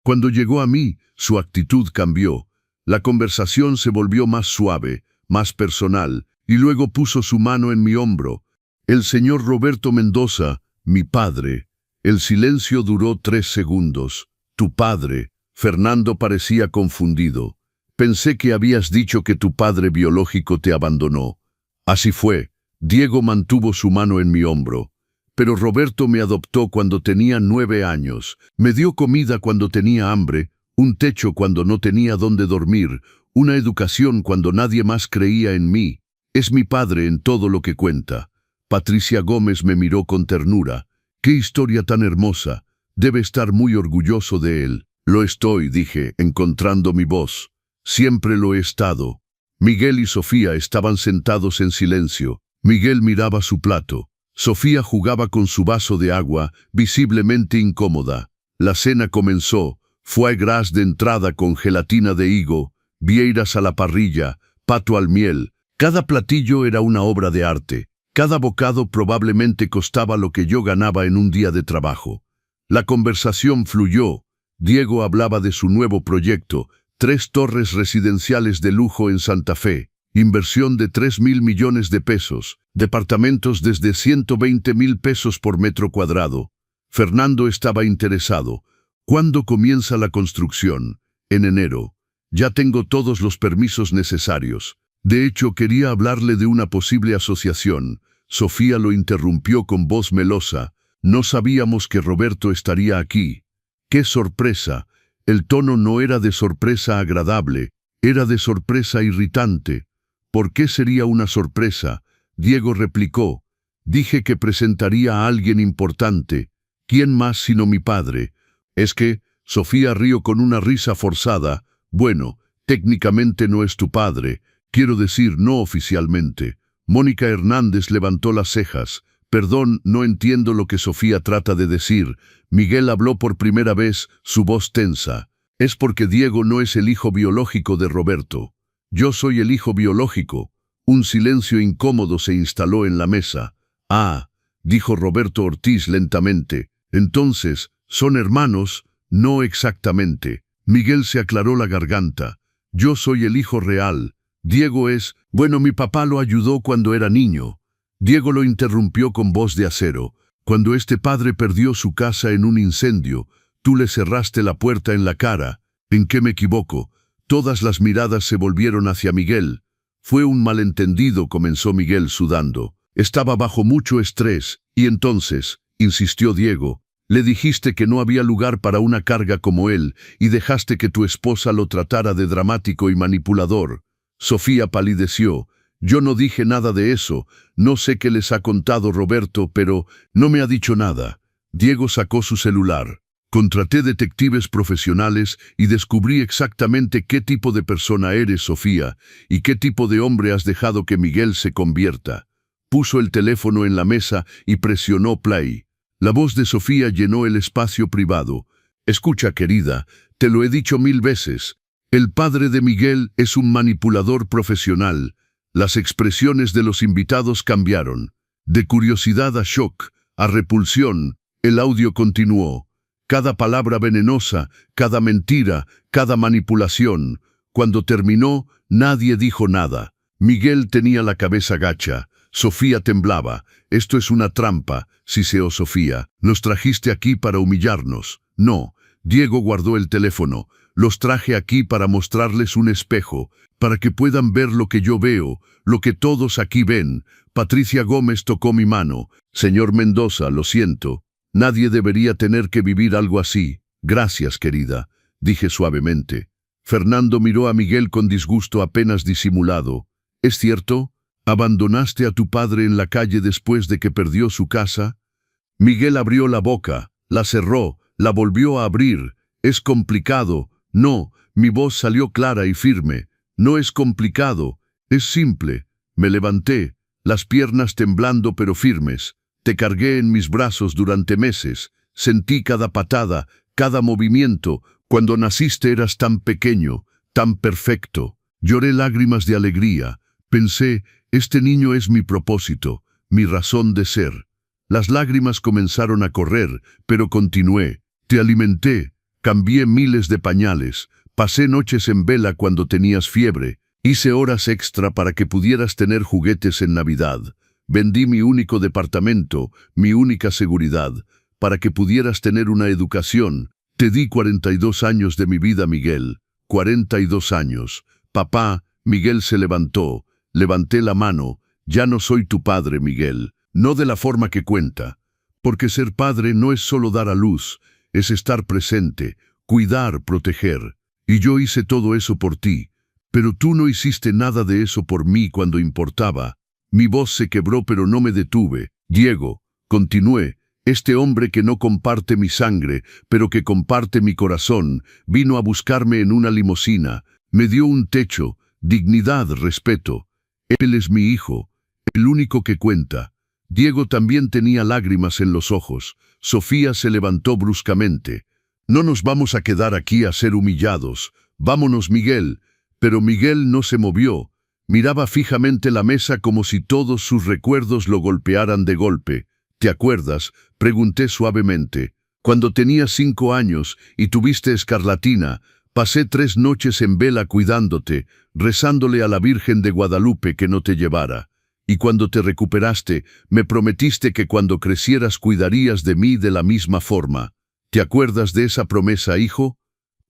Cuando llegó a mí, su actitud cambió. La conversación se volvió más suave, más personal, y luego puso su mano en mi hombro. El señor Roberto Mendoza, mi padre. El silencio duró 3 segundos. Tu padre. Fernando parecía confundido. Pensé que habías dicho que tu padre biológico te abandonó. Así fue. Diego mantuvo su mano en mi hombro. Pero Roberto me adoptó cuando tenía 9 años. Me dio comida cuando tenía hambre, un techo cuando no tenía dónde dormir, una educación cuando nadie más creía en mí. Es mi padre en todo lo que cuenta. Patricia Gómez me miró con ternura. ¡Qué historia tan hermosa! Debe estar muy orgulloso de él. Lo estoy, dije, encontrando mi voz. Siempre lo he estado. Miguel y Sofía estaban sentados en silencio. Miguel miraba su plato. Sofía jugaba con su vaso de agua, visiblemente incómoda. La cena comenzó. Foie gras de entrada con gelatina de higo, vieiras a la parrilla, pato al miel. Cada platillo era una obra de arte. Cada bocado probablemente costaba lo que yo ganaba en un día de trabajo. La conversación fluyó. Diego hablaba de su nuevo proyecto, 3 torres residenciales de lujo en Santa Fe, inversión de 3.000 millones de pesos, departamentos desde 120.000 pesos por metro cuadrado. Fernando estaba interesado. ¿Cuándo comienza la construcción? En enero. Ya tengo todos los permisos necesarios. De hecho, quería hablarle de una posible asociación. Sofía lo interrumpió con voz melosa. No sabíamos que Roberto estaría aquí. ¡Qué sorpresa! El tono no era de sorpresa agradable, era de sorpresa irritante. ¿Por qué sería una sorpresa? Diego replicó. Dije que presentaría a alguien importante. ¿Quién más sino mi padre? Es que, Sofía rió con una risa forzada. Bueno, técnicamente no es tu padre. Quiero decir, no oficialmente. Mónica Hernández levantó las cejas. Perdón, no entiendo lo que Sofía trata de decir. Miguel habló por primera vez, su voz tensa. Es porque Diego no es el hijo biológico de Roberto. Yo soy el hijo biológico. Un silencio incómodo se instaló en la mesa. Ah, dijo Roberto Ortiz lentamente. Entonces, ¿son hermanos? No exactamente. Miguel se aclaró la garganta. Yo soy el hijo real. Diego es... Bueno, mi papá lo ayudó cuando era niño. Diego lo interrumpió con voz de acero. Cuando este padre perdió su casa en un incendio, tú le cerraste la puerta en la cara. ¿En qué me equivoco? Todas las miradas se volvieron hacia Miguel. Fue un malentendido, comenzó Miguel sudando. Estaba bajo mucho estrés, y entonces, insistió Diego, le dijiste que no había lugar para una carga como él, y dejaste que tu esposa lo tratara de dramático y manipulador. Sofía palideció. Yo no dije nada de eso. No sé qué les ha contado Roberto, pero no me ha dicho nada. Diego sacó su celular. Contraté detectives profesionales y descubrí exactamente qué tipo de persona eres, Sofía, y qué tipo de hombre has dejado que Miguel se convierta. Puso el teléfono en la mesa y presionó play. La voz de Sofía llenó el espacio privado. Escucha, querida, te lo he dicho 1000 veces. El padre de Miguel es un manipulador profesional. Las expresiones de los invitados cambiaron. De curiosidad a shock, a repulsión, el audio continuó. Cada palabra venenosa, cada mentira, cada manipulación. Cuando terminó, nadie dijo nada. Miguel tenía la cabeza gacha. Sofía temblaba. «Esto es una trampa», siseó Sofía. «Nos trajiste aquí para humillarnos». «No». Diego guardó el teléfono. «Los traje aquí para mostrarles un espejo, para que puedan ver lo que yo veo, lo que todos aquí ven». Patricia Gómez tocó mi mano. «Señor Mendoza, lo siento. Nadie debería tener que vivir algo así». «Gracias, querida», dije suavemente. Fernando miró a Miguel con disgusto apenas disimulado. «¿Es cierto? ¿Abandonaste a tu padre en la calle después de que perdió su casa?» Miguel abrió la boca, la cerró, la volvió a abrir. «Es complicado». «No», mi voz salió clara y firme. «No es complicado, es simple». Me levanté, las piernas temblando pero firmes. Te cargué en mis brazos durante meses. Sentí cada patada, cada movimiento. Cuando naciste eras tan pequeño, tan perfecto. Lloré lágrimas de alegría. Pensé, este niño es mi propósito, mi razón de ser. Las lágrimas comenzaron a correr, pero continué. Te alimenté, cambié miles de pañales, pasé noches en vela cuando tenías fiebre, hice horas extra para que pudieras tener juguetes en Navidad. Vendí mi único departamento, mi única seguridad, para que pudieras tener una educación. Te di 42 años de mi vida, Miguel. 42 años. Papá, Miguel se levantó. Levanté la mano. Ya no soy tu padre, Miguel. No de la forma que cuenta. Porque ser padre no es solo dar a luz, es estar presente, cuidar, proteger. Y yo hice todo eso por ti. Pero tú no hiciste nada de eso por mí cuando importaba. Mi voz se quebró pero no me detuve. Diego, continué, este hombre que no comparte mi sangre, pero que comparte mi corazón, vino a buscarme en una limusina, me dio un techo, dignidad, respeto. Él es mi hijo, el único que cuenta. Diego también tenía lágrimas en los ojos. Sofía se levantó bruscamente. No nos vamos a quedar aquí a ser humillados. Vámonos, Miguel. Pero Miguel no se movió. Miraba fijamente la mesa como si todos sus recuerdos lo golpearan de golpe. ¿Te acuerdas?, pregunté suavemente. Cuando tenías 5 años y tuviste escarlatina, pasé 3 noches en vela cuidándote, rezándole a la Virgen de Guadalupe que no te llevara. Y cuando te recuperaste, me prometiste que cuando crecieras cuidarías de mí de la misma forma. ¿Te acuerdas de esa promesa, hijo?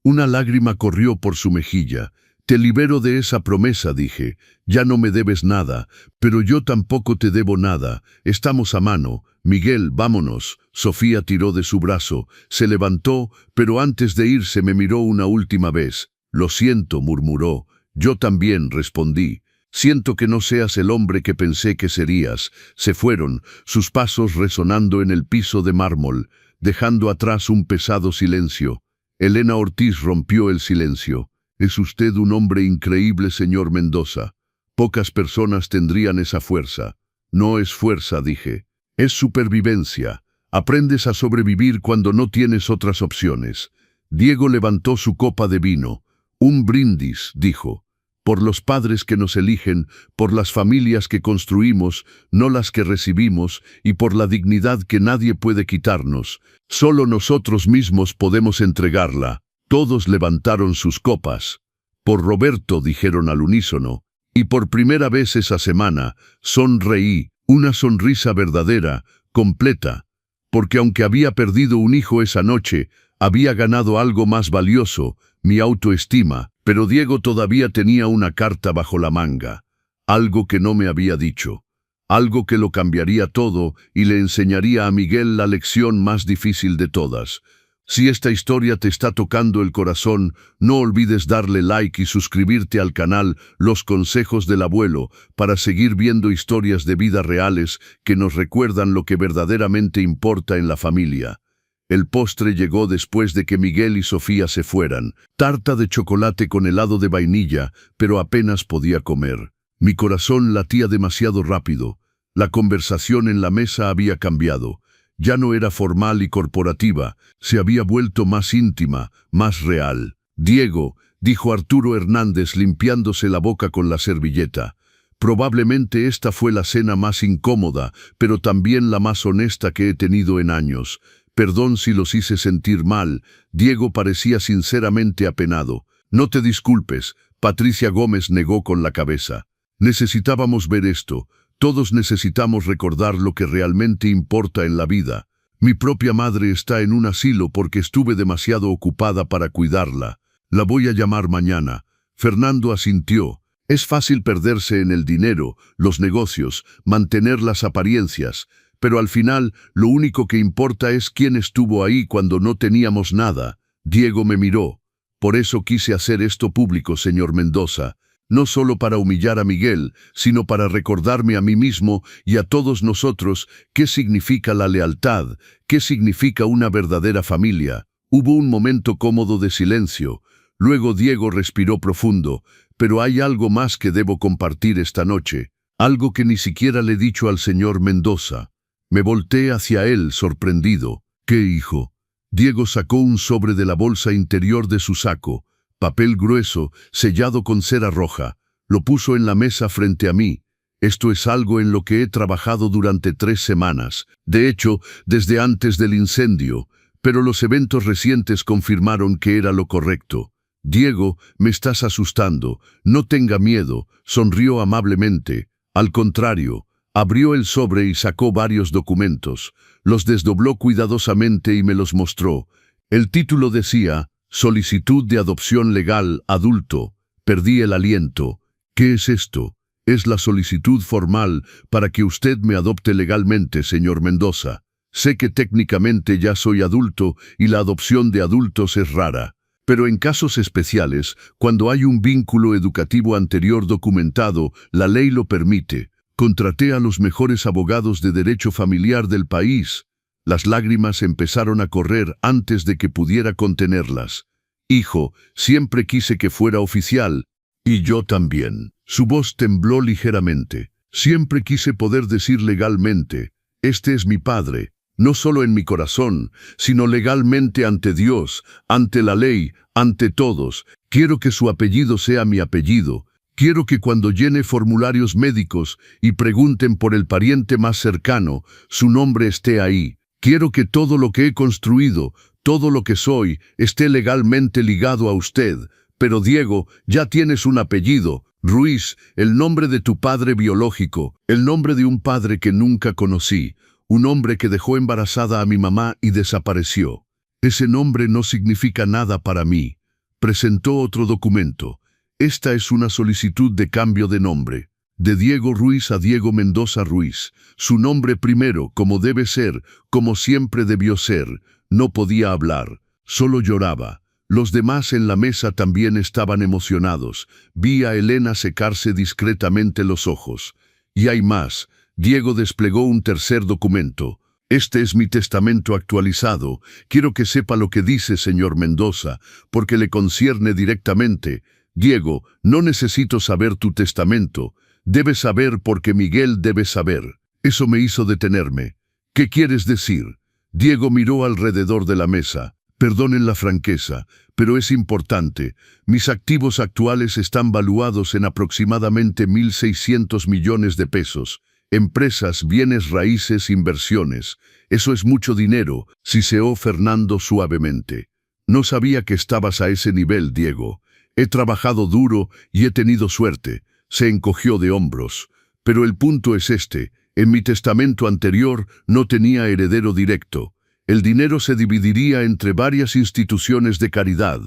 Una lágrima corrió por su mejilla. Te libero de esa promesa, dije. Ya no me debes nada, pero yo tampoco te debo nada. Estamos a mano. Miguel, vámonos. Sofía tiró de su brazo, se levantó, pero antes de irse me miró una última vez. Lo siento, murmuró. Yo también, respondí. Siento que no seas el hombre que pensé que serías. Se fueron, sus pasos resonando en el piso de mármol, dejando atrás un pesado silencio. Elena Ortiz rompió el silencio. Es usted un hombre increíble, señor Mendoza. Pocas personas tendrían esa fuerza. No es fuerza, dije. Es supervivencia. Aprendes a sobrevivir cuando no tienes otras opciones. Diego levantó su copa de vino. Un brindis, dijo. Por los padres que nos eligen, por las familias que construimos, no las que recibimos, y por la dignidad que nadie puede quitarnos. Solo nosotros mismos podemos entregarla. Todos levantaron sus copas. Por Roberto, dijeron al unísono. Y por primera vez esa semana, sonreí, una sonrisa verdadera, completa. Porque aunque había perdido un hijo esa noche, había ganado algo más valioso, mi autoestima. Pero Diego todavía tenía una carta bajo la manga. Algo que no me había dicho. Algo que lo cambiaría todo y le enseñaría a Miguel la lección más difícil de todas. Si esta historia te está tocando el corazón, no olvides darle like y suscribirte al canal Los Consejos del Abuelo para seguir viendo historias de vida reales que nos recuerdan lo que verdaderamente importa en la familia. El postre llegó después de que Miguel y Sofía se fueran. Tarta de chocolate con helado de vainilla, pero apenas podía comer. Mi corazón latía demasiado rápido. La conversación en la mesa había cambiado. Ya no era formal y corporativa, se había vuelto más íntima, más real. Diego, dijo Arturo Hernández limpiándose la boca con la servilleta. Probablemente esta fue la cena más incómoda, pero también la más honesta que he tenido en años. Perdón si los hice sentir mal. Diego parecía sinceramente apenado. No te disculpes, Patricia Gómez negó con la cabeza. Necesitábamos ver esto. Todos necesitamos recordar lo que realmente importa en la vida. Mi propia madre está en un asilo porque estuve demasiado ocupada para cuidarla. La voy a llamar mañana. Fernando asintió. Es fácil perderse en el dinero, los negocios, mantener las apariencias, pero al final lo único que importa es quién estuvo ahí cuando no teníamos nada. Diego me miró. Por eso quise hacer esto público, señor Mendoza, no solo para humillar a Miguel, sino para recordarme a mí mismo y a todos nosotros qué significa la lealtad, qué significa una verdadera familia. Hubo un momento cómodo de silencio. Luego Diego respiró profundo. Pero hay algo más que debo compartir esta noche, algo que ni siquiera le he dicho al señor Mendoza. Me volteé hacia él, sorprendido. ¿Qué, hijo? Diego sacó un sobre de la bolsa interior de su saco, papel grueso, sellado con cera roja. Lo puso en la mesa frente a mí. Esto es algo en lo que he trabajado durante 3 semanas, de hecho, desde antes del incendio, pero los eventos recientes confirmaron que era lo correcto. Diego, me estás asustando. No tenga miedo, sonrió amablemente. Al contrario, abrió el sobre y sacó varios documentos. Los desdobló cuidadosamente y me los mostró. El título decía, Solicitud de adopción legal, adulto. Perdí el aliento. ¿Qué es esto? Es la solicitud formal para que usted me adopte legalmente, señor Mendoza. Sé que técnicamente ya soy adulto y la adopción de adultos es rara. Pero en casos especiales, cuando hay un vínculo educativo anterior documentado, la ley lo permite. Contraté a los mejores abogados de derecho familiar del país. Las lágrimas empezaron a correr antes de que pudiera contenerlas. Hijo, siempre quise que fuera oficial. Y yo también. Su voz tembló ligeramente. Siempre quise poder decir legalmente, este es mi padre. No solo en mi corazón, sino legalmente ante Dios, ante la ley, ante todos. Quiero que su apellido sea mi apellido. Quiero que cuando llene formularios médicos y pregunten por el pariente más cercano, su nombre esté ahí. Quiero que todo lo que he construido, todo lo que soy, esté legalmente ligado a usted. Pero Diego, ya tienes un apellido, Ruiz, el nombre de tu padre biológico, el nombre de un padre que nunca conocí. Un hombre que dejó embarazada a mi mamá y desapareció. Ese nombre no significa nada para mí. Presentó otro documento. Esta es una solicitud de cambio de nombre. De Diego Ruiz a Diego Mendoza Ruiz. Su nombre primero, como debe ser, como siempre debió ser. No podía hablar. Solo lloraba. Los demás en la mesa también estaban emocionados. Vi a Elena secarse discretamente los ojos. Y hay más. Diego desplegó un tercer documento. Este es mi testamento actualizado. Quiero que sepa lo que dice, señor Mendoza, porque le concierne directamente. Diego, no necesito saber tu testamento. Debes saber porque Miguel debe saber. Eso me hizo detenerme. ¿Qué quieres decir? Diego miró alrededor de la mesa. Perdonen la franqueza, pero es importante. Mis activos actuales están valuados en aproximadamente 1.600 millones de pesos. Empresas, bienes raíces, inversiones. Eso es mucho dinero, siseó Fernando suavemente. No sabía que estabas a ese nivel, Diego. He trabajado duro y he tenido suerte. Se encogió de hombros. Pero el punto es este. En mi testamento anterior no tenía heredero directo. El dinero se dividiría entre varias instituciones de caridad.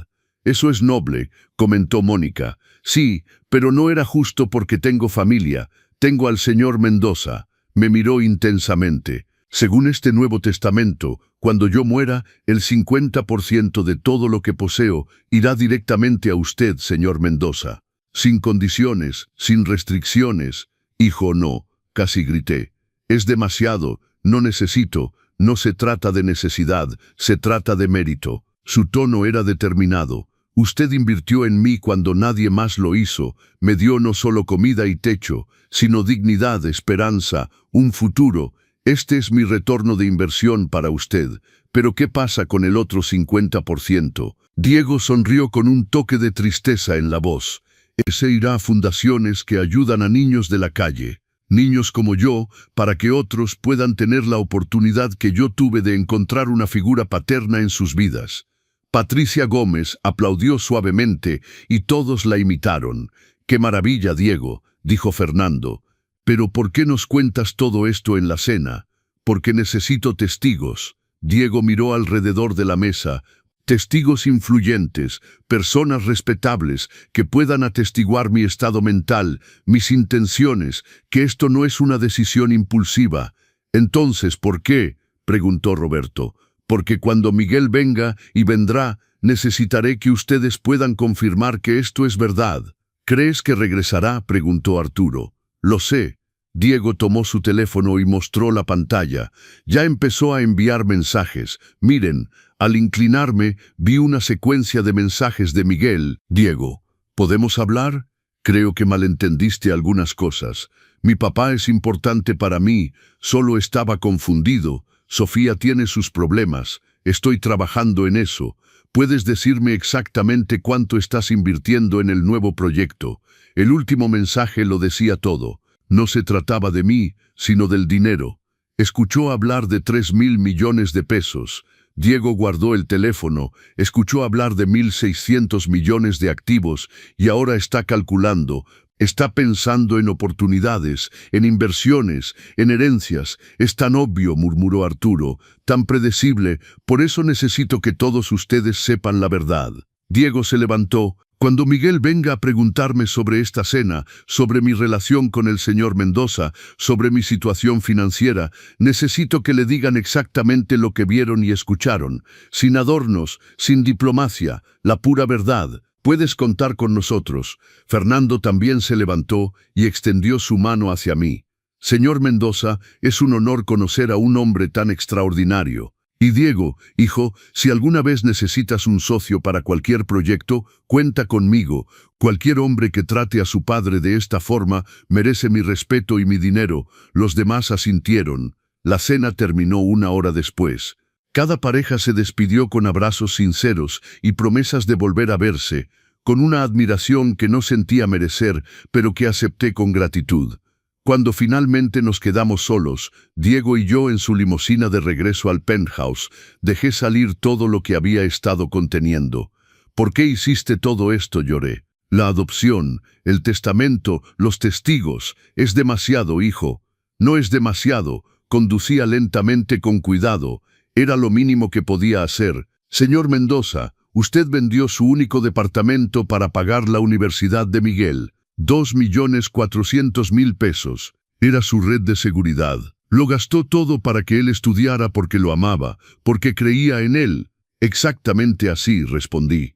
Eso es noble, comentó Mónica. Sí, pero no era justo porque tengo familia. Tengo al señor Mendoza. Me miró intensamente. Según este nuevo testamento, cuando yo muera, el 50% de todo lo que poseo irá directamente a usted, señor Mendoza. Sin condiciones, sin restricciones. Hijo, no, casi grité. Es demasiado, no necesito, no se trata de necesidad, se trata de mérito. Su tono era determinado. Usted invirtió en mí cuando nadie más lo hizo, me dio no solo comida y techo, sino dignidad, esperanza, un futuro. Este es mi retorno de inversión para usted. Pero ¿qué pasa con el otro 50%? Diego sonrió con un toque de tristeza en la voz. Ese irá a fundaciones que ayudan a niños de la calle, niños como yo, para que otros puedan tener la oportunidad que yo tuve de encontrar una figura paterna en sus vidas. Patricia Gómez aplaudió suavemente y todos la imitaron. «¡Qué maravilla, Diego!», dijo Fernando. «Pero ¿por qué nos cuentas todo esto en la cena?». «Porque necesito testigos». Diego miró alrededor de la mesa. «Testigos influyentes, personas respetables, que puedan atestiguar mi estado mental, mis intenciones, que esto no es una decisión impulsiva». «Entonces, ¿por qué?», preguntó Roberto. «Porque cuando Miguel venga, y vendrá, necesitaré que ustedes puedan confirmar que esto es verdad». «¿Crees que regresará?», preguntó Arturo. «Lo sé». Diego tomó su teléfono y mostró la pantalla. Ya empezó a enviar mensajes. «Miren». Al inclinarme, vi una secuencia de mensajes de Miguel. «Diego, ¿podemos hablar? Creo que malentendiste algunas cosas. Mi papá es importante para mí, solo estaba confundido. Sofía tiene sus problemas, estoy trabajando en eso. ¿Puedes decirme exactamente cuánto estás invirtiendo en el nuevo proyecto?». El último mensaje lo decía todo. No se trataba de mí, sino del dinero. Escuchó hablar de 3.000 millones de pesos. Diego guardó el teléfono, escuchó hablar de 1.600 millones de activos y ahora está calculando, está pensando en oportunidades, en inversiones, en herencias. «Es tan obvio», murmuró Arturo, «tan predecible, por eso necesito que todos ustedes sepan la verdad». Diego se levantó. «Cuando Miguel venga a preguntarme sobre esta cena, sobre mi relación con el señor Mendoza, sobre mi situación financiera, necesito que le digan exactamente lo que vieron y escucharon, sin adornos, sin diplomacia, la pura verdad. Puedes contar con nosotros». Fernando también se levantó y extendió su mano hacia mí. «Señor Mendoza, es un honor conocer a un hombre tan extraordinario. Y Diego, hijo, si alguna vez necesitas un socio para cualquier proyecto, cuenta conmigo. Cualquier hombre que trate a su padre de esta forma merece mi respeto y mi dinero». Los demás asintieron. La cena terminó 1 hora después. Cada pareja se despidió con abrazos sinceros y promesas de volver a verse, con una admiración que no sentía merecer, pero que acepté con gratitud. Cuando finalmente nos quedamos solos, Diego y yo en su limusina de regreso al penthouse, dejé salir todo lo que había estado conteniendo. «¿Por qué hiciste todo esto?», lloré. «La adopción, el testamento, los testigos. Es demasiado, hijo». «No es demasiado». Conducía lentamente con cuidado. Era lo mínimo que podía hacer. «Señor Mendoza, usted vendió su único departamento para pagar la universidad de Miguel. 2.400.000 pesos. Era su red de seguridad. Lo gastó todo para que él estudiara porque lo amaba, porque creía en él». «Exactamente así», respondí.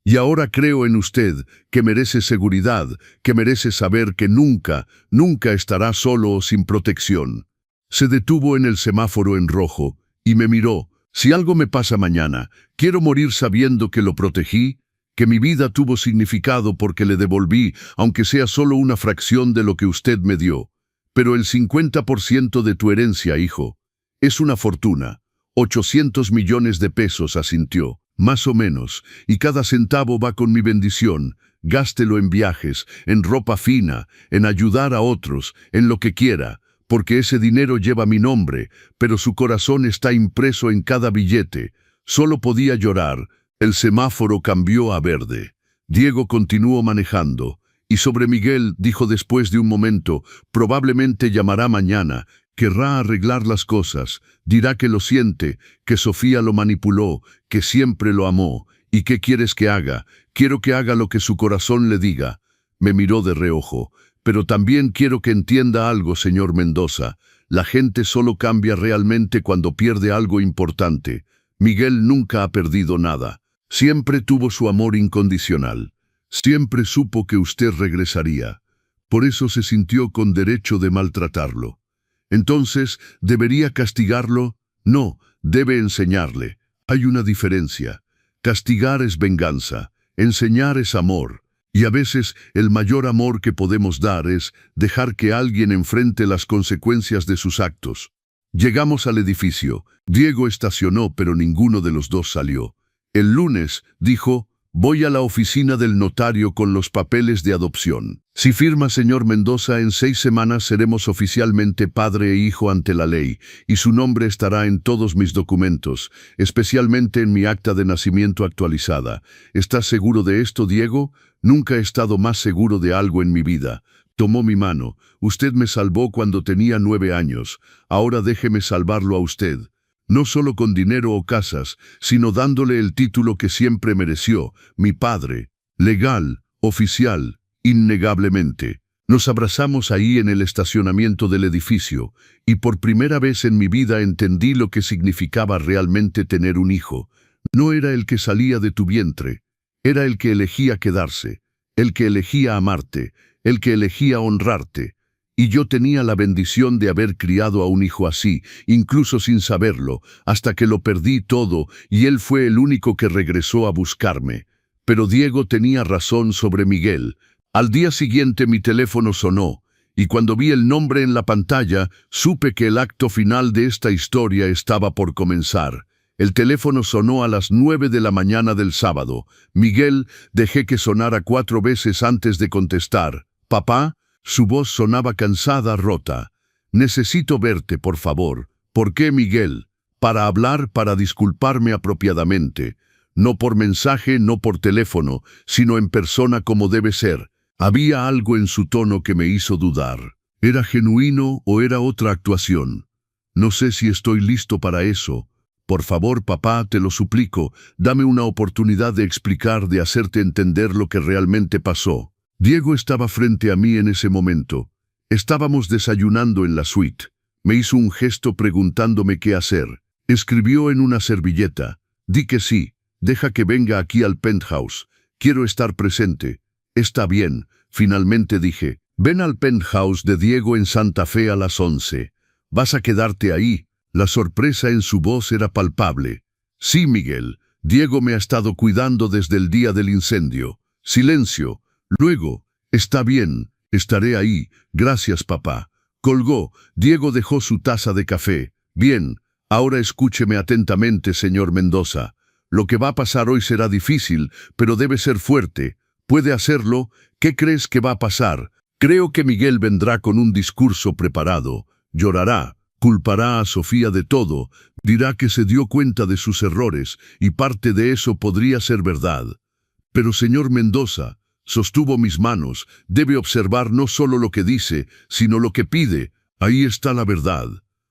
«Y ahora creo en usted, que merece seguridad, que merece saber que nunca, nunca estará solo o sin protección». Se detuvo en el semáforo en rojo y me miró. «Si algo me pasa mañana, quiero morir sabiendo que lo protegí, que mi vida tuvo significado porque le devolví, aunque sea solo una fracción de lo que usted me dio. Pero el 50% de tu herencia, hijo, es una fortuna». 800 millones de pesos, asintió. «Más o menos, y cada centavo va con mi bendición. Gástelo en viajes, en ropa fina, en ayudar a otros, en lo que quiera, porque ese dinero lleva mi nombre, pero su corazón está impreso en cada billete». Solo podía llorar. El semáforo cambió a verde. Diego continuó manejando. «Y sobre Miguel», dijo después de un momento, «probablemente llamará mañana. Querrá arreglar las cosas. Dirá que lo siente, que Sofía lo manipuló, que siempre lo amó. ¿Y qué quieres que haga? Quiero que haga lo que su corazón le diga». Me miró de reojo. «Pero también quiero que entienda algo, señor Mendoza. La gente solo cambia realmente cuando pierde algo importante. Miguel nunca ha perdido nada. Siempre tuvo su amor incondicional. Siempre supo que usted regresaría. Por eso se sintió con derecho de maltratarlo. Entonces, ¿debería castigarlo? No, debe enseñarle. Hay una diferencia. Castigar es venganza. Enseñar es amor. Y a veces el mayor amor que podemos dar es dejar que alguien enfrente las consecuencias de sus actos». Llegamos al edificio. Diego estacionó, pero ninguno de los dos salió. «El lunes», dijo, Voy a la oficina del notario con los papeles de adopción. Si firma, señor Mendoza, en 6 semanas seremos oficialmente padre e hijo ante la ley, y su nombre estará en todos mis documentos, especialmente en mi acta de nacimiento actualizada. ¿Estás seguro de esto, Diego? Nunca he estado más seguro de algo en mi vida. Tomó mi mano. Usted me salvó cuando tenía 9 años. Ahora déjeme salvarlo a usted. No solo con dinero o casas, sino dándole el título que siempre mereció, mi padre. Legal, oficial, innegablemente. Nos abrazamos ahí en el estacionamiento del edificio, y por primera vez en mi vida entendí lo que significaba realmente tener un hijo. No era el que salía de tu vientre, era el que elegía quedarse, el que elegía amarte, el que elegía honrarte. Y yo tenía la bendición de haber criado a un hijo así, incluso sin saberlo, hasta que lo perdí todo y él fue el único que regresó a buscarme. Pero Diego tenía razón sobre Miguel. Al día siguiente mi teléfono sonó, y cuando vi el nombre en la pantalla, supe que el acto final de esta historia estaba por comenzar. El teléfono sonó a las 9 de la mañana del sábado. Miguel, dejé que sonara 4 veces antes de contestar. «¿Papá?» Su voz sonaba cansada, rota. «Necesito verte, por favor». «¿Por qué, Miguel?» «Para hablar, para disculparme apropiadamente. No por mensaje, no por teléfono, sino en persona como debe ser». Había algo en su tono que me hizo dudar. ¿Era genuino o era otra actuación? No sé si estoy listo para eso. Por favor, papá, te lo suplico, dame una oportunidad de explicar, de hacerte entender lo que realmente pasó. Diego estaba frente a mí en ese momento. Estábamos desayunando en la suite. Me hizo un gesto preguntándome qué hacer. Escribió en una servilleta. Di que sí, deja que venga aquí al penthouse. Quiero estar presente. Está bien, finalmente dije. Ven al penthouse de Diego en Santa Fe a las 11. ¿Vas a quedarte ahí? La sorpresa en su voz era palpable. Sí, Miguel. Diego me ha estado cuidando desde el día del incendio. Silencio. Luego, está bien, estaré ahí, gracias papá. Colgó. Diego dejó su taza de café. Bien, ahora escúcheme atentamente, señor Mendoza. Lo que va a pasar hoy será difícil, pero debe ser fuerte. ¿Puede hacerlo? ¿Qué crees que va a pasar? Creo que Miguel vendrá con un discurso preparado. Llorará, culpará a Sofía de todo, dirá que se dio cuenta de sus errores, y parte de eso podría ser verdad. Pero señor Mendoza, sostuvo mis manos, debe observar no solo lo que dice, sino lo que pide. Ahí está la verdad.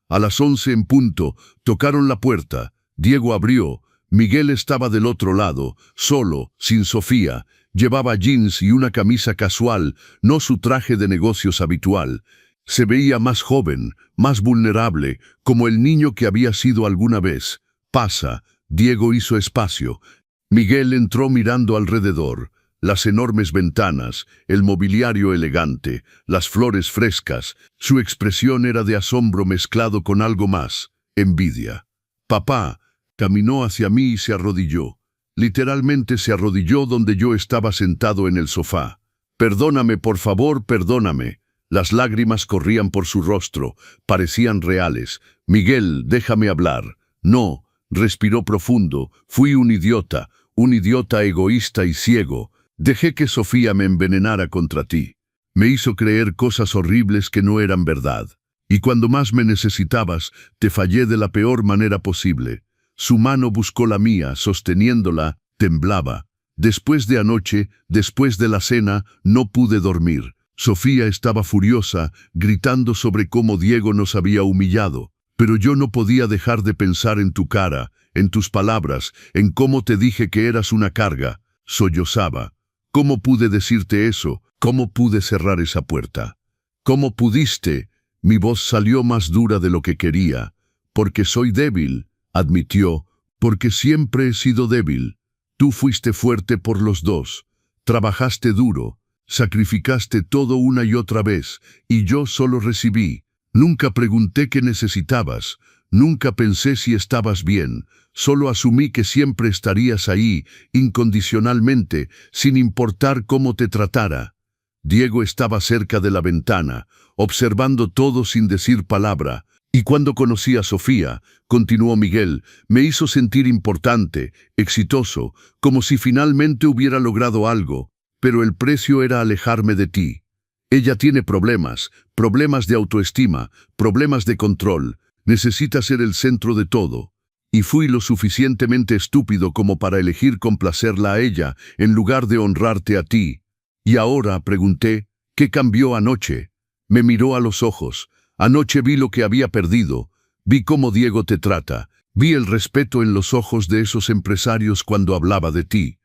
A las 11 en punto, tocaron la puerta. Diego abrió. Miguel estaba del otro lado, solo, sin Sofía. Llevaba jeans y una camisa casual, no su traje de negocios habitual. Se veía más joven, más vulnerable, como el niño que había sido alguna vez. Pasa. Diego hizo espacio. Miguel entró mirando alrededor. Las enormes ventanas, el mobiliario elegante, las flores frescas. Su expresión era de asombro mezclado con algo más, envidia. Papá caminó hacia mí y se arrodilló. Literalmente se arrodilló donde yo estaba sentado en el sofá. Perdóname, por favor, perdóname. Las lágrimas corrían por su rostro, parecían reales. Miguel, déjame hablar. No, respiró profundo. Fui un idiota egoísta y ciego. Dejé que Sofía me envenenara contra ti. Me hizo creer cosas horribles que no eran verdad. Y cuando más me necesitabas, te fallé de la peor manera posible. Su mano buscó la mía, sosteniéndola, temblaba. Después de anoche, después de la cena, no pude dormir. Sofía estaba furiosa, gritando sobre cómo Diego nos había humillado. Pero yo no podía dejar de pensar en tu cara, en tus palabras, en cómo te dije que eras una carga. Sollozaba. ¿Cómo pude decirte eso? ¿Cómo pude cerrar esa puerta? ¿Cómo pudiste? Mi voz salió más dura de lo que quería. Porque soy débil, admitió, porque siempre he sido débil. Tú fuiste fuerte por los dos. Trabajaste duro, sacrificaste todo una y otra vez, y yo solo recibí. Nunca pregunté qué necesitabas, nunca pensé si estabas bien. Solo asumí que siempre estarías ahí, incondicionalmente, sin importar cómo te tratara. Diego estaba cerca de la ventana, observando todo sin decir palabra. Y cuando conocí a Sofía, continuó Miguel, me hizo sentir importante, exitoso, como si finalmente hubiera logrado algo, pero el precio era alejarme de ti. Ella tiene problemas, problemas de autoestima, problemas de control, necesita ser el centro de todo. Y fui lo suficientemente estúpido como para elegir complacerla a ella en lugar de honrarte a ti. Y ahora, pregunté, ¿qué cambió anoche? Me miró a los ojos. Anoche vi lo que había perdido, vi cómo Diego te trata, vi el respeto en los ojos de esos empresarios cuando hablaba de ti.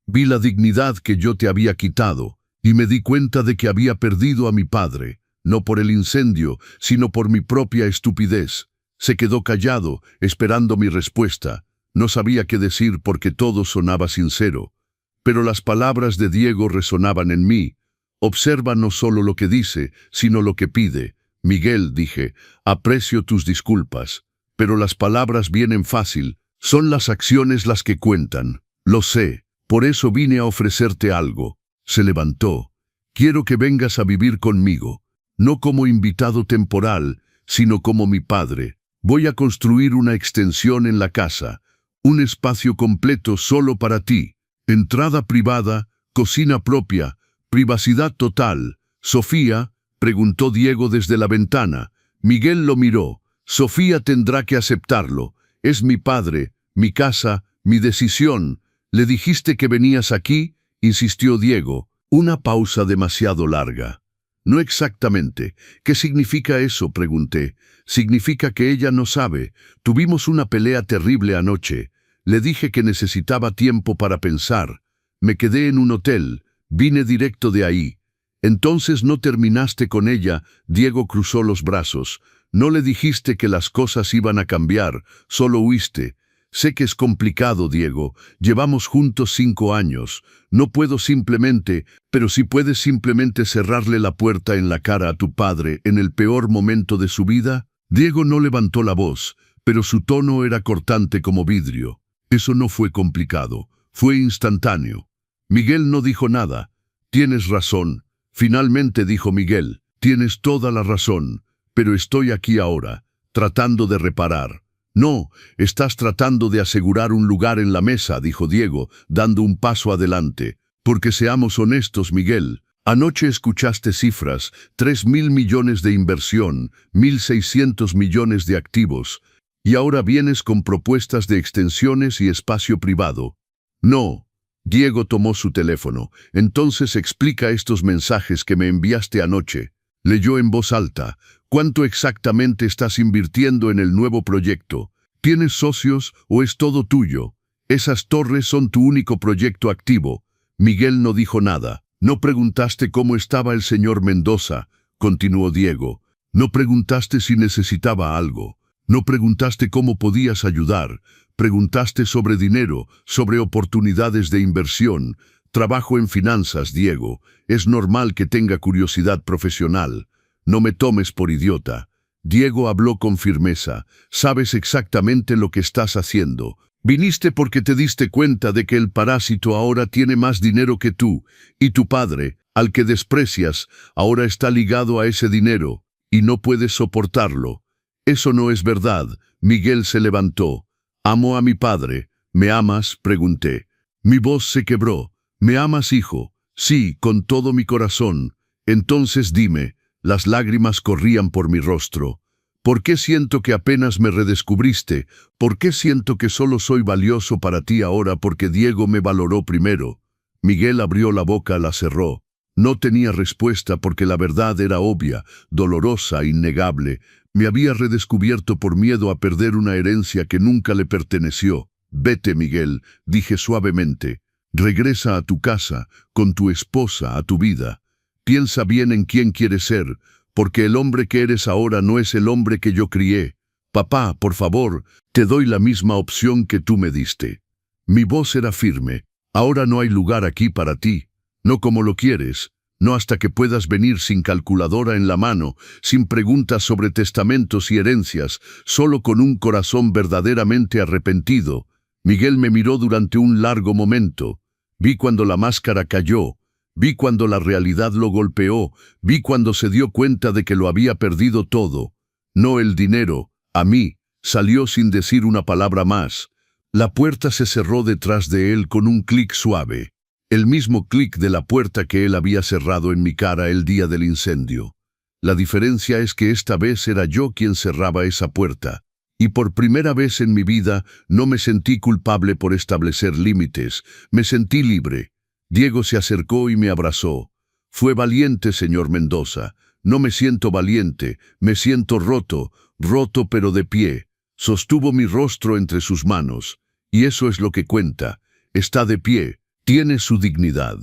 Vi la dignidad que yo te había quitado, y me di cuenta de que había perdido a mi padre, no por el incendio, sino por mi propia estupidez. Se quedó callado, esperando mi respuesta. No sabía qué decir porque todo sonaba sincero. Pero las palabras de Diego resonaban en mí. Observa no solo lo que dice, sino lo que pide. Miguel, dije, aprecio tus disculpas, pero las palabras vienen fácil, son las acciones las que cuentan. Lo sé, por eso vine a ofrecerte algo. Se levantó. Quiero que vengas a vivir conmigo, no como invitado temporal, sino como mi padre. Voy a construir una extensión en la casa, un espacio completo solo para ti. Entrada privada, cocina propia, privacidad total. Sofía, preguntó Diego desde la ventana. Miguel lo miró. Sofía tendrá que aceptarlo. Es mi padre, mi casa, mi decisión. ¿Le dijiste que venías aquí?, insistió Diego. Una pausa demasiado larga. No exactamente. ¿Qué significa eso?, pregunté. Significa que ella no sabe. Tuvimos una pelea terrible anoche. Le dije que necesitaba tiempo para pensar. Me quedé en un hotel. Vine directo de ahí. Entonces no terminaste con ella. Diego cruzó los brazos. No le dijiste que las cosas iban a cambiar. Solo huiste. Sé que es complicado, Diego. Llevamos juntos 5 años. No puedo simplemente, pero si puedes simplemente cerrarle la puerta en la cara a tu padre en el peor momento de su vida. Diego no levantó la voz, pero su tono era cortante como vidrio. Eso no fue complicado. Fue instantáneo. Miguel no dijo nada. Tienes razón. Finalmente dijo Miguel. Tienes toda la razón. Pero estoy aquí ahora, tratando de reparar. No, estás tratando de asegurar un lugar en la mesa, dijo Diego, dando un paso adelante. Porque seamos honestos, Miguel. Anoche escuchaste cifras, 3.000 millones de inversión, 1.600 millones de activos. Y ahora vienes con propuestas de extensiones y espacio privado. No. Diego tomó su teléfono. Entonces explica estos mensajes que me enviaste anoche. Leyó en voz alta. ¿Cuánto exactamente estás invirtiendo en el nuevo proyecto? ¿Tienes socios o es todo tuyo? Esas torres son tu único proyecto activo. Miguel no dijo nada. No preguntaste cómo estaba el señor Mendoza, continuó Diego. No preguntaste si necesitaba algo. No preguntaste cómo podías ayudar. Preguntaste sobre dinero, sobre oportunidades de inversión. Trabajo en finanzas, Diego. Es normal que tenga curiosidad profesional. No me tomes por idiota. Diego habló con firmeza. Sabes exactamente lo que estás haciendo. Viniste porque te diste cuenta de que el parásito ahora tiene más dinero que tú, y tu padre, al que desprecias, ahora está ligado a ese dinero, y no puedes soportarlo. Eso no es verdad. Miguel se levantó. Amo a mi padre. ¿Me amas?, pregunté. Mi voz se quebró. ¿Me amas, hijo? Sí, con todo mi corazón. Entonces dime. Las lágrimas corrían por mi rostro. ¿Por qué siento que apenas me redescubriste? ¿Por qué siento que solo soy valioso para ti ahora porque Diego me valoró primero? Miguel abrió la boca, la cerró. No tenía respuesta porque la verdad era obvia, dolorosa, innegable. Me había redescubierto por miedo a perder una herencia que nunca le perteneció. Vete, Miguel, dije suavemente. Regresa a tu casa, con tu esposa, a tu vida. Piensa bien en quién quieres ser, porque el hombre que eres ahora no es el hombre que yo crié. Papá, por favor, te doy la misma opción que tú me diste. Mi voz era firme. Ahora no hay lugar aquí para ti. No como lo quieres. No hasta que puedas venir sin calculadora en la mano, sin preguntas sobre testamentos y herencias, solo con un corazón verdaderamente arrepentido. Miguel me miró durante un largo momento. Vi cuando la máscara cayó. Vi cuando la realidad lo golpeó, vi cuando se dio cuenta de que lo había perdido todo. no el dinero, a mí. Salió sin decir una palabra más. La puerta se cerró detrás de él con un clic suave. El mismo clic de la puerta que él había cerrado en mi cara el día del incendio. La diferencia es que esta vez era yo quien cerraba esa puerta. Y por primera vez en mi vida no me sentí culpable por establecer límites. Me sentí libre. Diego se acercó y me abrazó. Fue valiente, señor Mendoza. No me siento valiente, me siento roto, roto pero de pie. Sostuvo mi rostro entre sus manos. Y eso es lo que cuenta. Está de pie, tiene su dignidad.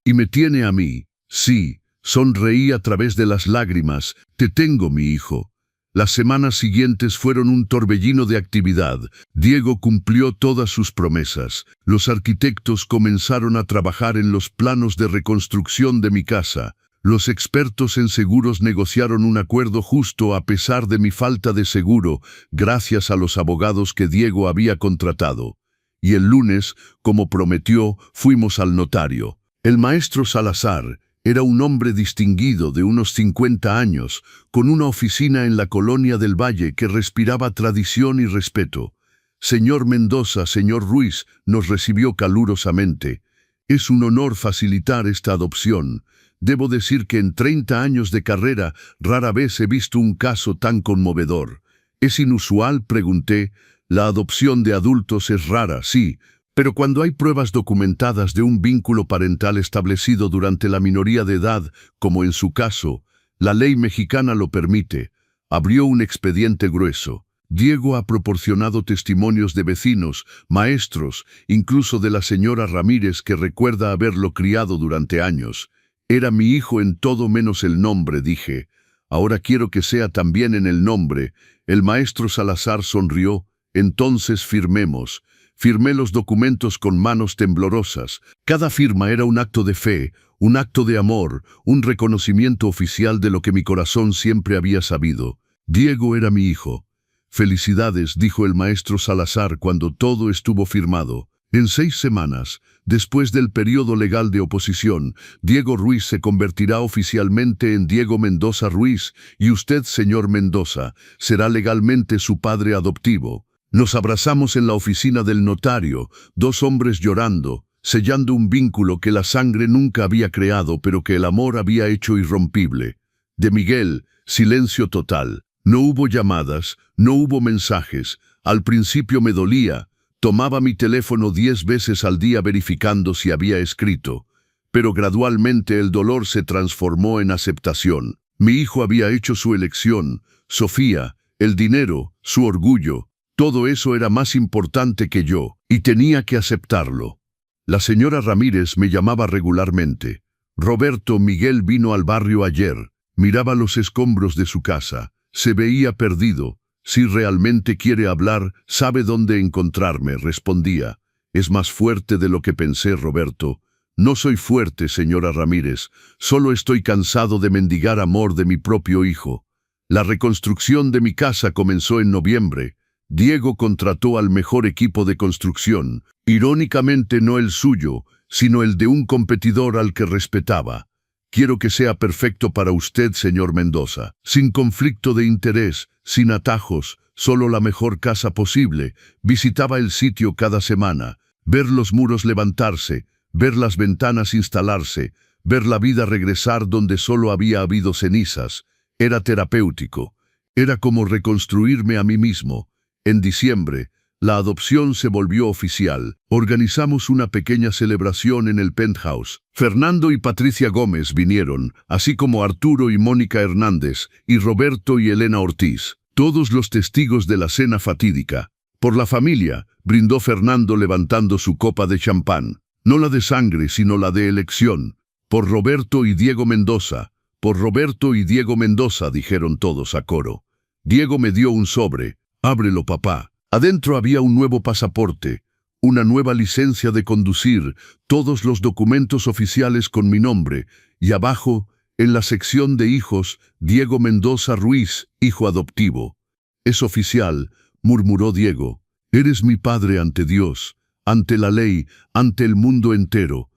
Y me tiene a mí. Sí, sonreí a través de las lágrimas. Te tengo, mi hijo. Las semanas siguientes fueron un torbellino de actividad. Diego cumplió todas sus promesas. Los arquitectos comenzaron a trabajar en los planos de reconstrucción de mi casa. Los expertos en seguros negociaron un acuerdo justo a pesar de mi falta de seguro, gracias a los abogados que Diego había contratado. Y el lunes, como prometió, fuimos al notario. El maestro Salazar era un hombre distinguido de unos 50 años, con una oficina en la colonia del Valle que respiraba tradición y respeto. Señor Mendoza, señor Ruiz, nos recibió calurosamente. Es un honor facilitar esta adopción. Debo decir que en 30 años de carrera rara vez he visto un caso tan conmovedor. ¿Es inusual?, pregunté. La adopción de adultos es rara, sí, pero cuando hay pruebas documentadas de un vínculo parental establecido durante la minoría de edad, como en su caso, la ley mexicana lo permite. Abrió un expediente grueso. Diego ha proporcionado testimonios de vecinos, maestros, incluso de la señora Ramírez que recuerda haberlo criado durante años. Era mi hijo en todo menos el nombre, dije. Ahora quiero que sea también en el nombre. El maestro Salazar sonrió. Entonces firmemos. Firmé los documentos con manos temblorosas. Cada firma era un acto de fe, un acto de amor, un reconocimiento oficial de lo que mi corazón siempre había sabido. Diego era mi hijo. Felicidades, dijo el maestro Salazar cuando todo estuvo firmado. En 6 semanas, después del periodo legal de oposición, Diego Ruiz se convertirá oficialmente en Diego Mendoza Ruiz y usted, señor Mendoza, será legalmente su padre adoptivo. Nos abrazamos en la oficina del notario, 2 hombres llorando, sellando un vínculo que la sangre nunca había creado pero que el amor había hecho irrompible. De Miguel, silencio total. No hubo llamadas, no hubo mensajes. Al principio me dolía. Tomaba mi teléfono 10 veces al día verificando si había escrito. Pero gradualmente el dolor se transformó en aceptación. Mi hijo había hecho su elección. Sofía, el dinero, su orgullo. Todo eso era más importante que yo, y tenía que aceptarlo. La señora Ramírez me llamaba regularmente. Roberto, Miguel vino al barrio ayer. Miraba los escombros de su casa. Se veía perdido. Si realmente quiere hablar, sabe dónde encontrarme, respondía. Es más fuerte de lo que pensé, Roberto. No soy fuerte, señora Ramírez. Solo estoy cansado de mendigar amor de mi propio hijo. La reconstrucción de mi casa comenzó en noviembre. Diego contrató al mejor equipo de construcción. Irónicamente no el suyo, sino el de un competidor al que respetaba. Quiero que sea perfecto para usted, señor Mendoza. Sin conflicto de interés, sin atajos, solo la mejor casa posible. Visitaba el sitio cada semana, ver los muros levantarse, ver las ventanas instalarse, ver la vida regresar donde solo había habido cenizas. Era terapéutico. Era como reconstruirme a mí mismo. En diciembre, la adopción se volvió oficial. Organizamos una pequeña celebración en el penthouse. Fernando y Patricia Gómez vinieron, así como Arturo y Mónica Hernández, y Roberto y Elena Ortiz, todos los testigos de la cena fatídica. Por la familia, brindó Fernando levantando su copa de champán. No la de sangre, sino la de elección. Por Roberto y Diego Mendoza. Por Roberto y Diego Mendoza, dijeron todos a coro. Diego me dio un sobre. Ábrelo, papá. Adentro había un nuevo pasaporte, una nueva licencia de conducir, todos los documentos oficiales con mi nombre, y abajo, en la sección de hijos, Diego Mendoza Ruiz, hijo adoptivo. Es oficial, murmuró Diego. Eres mi padre ante Dios, ante la ley, ante el mundo entero.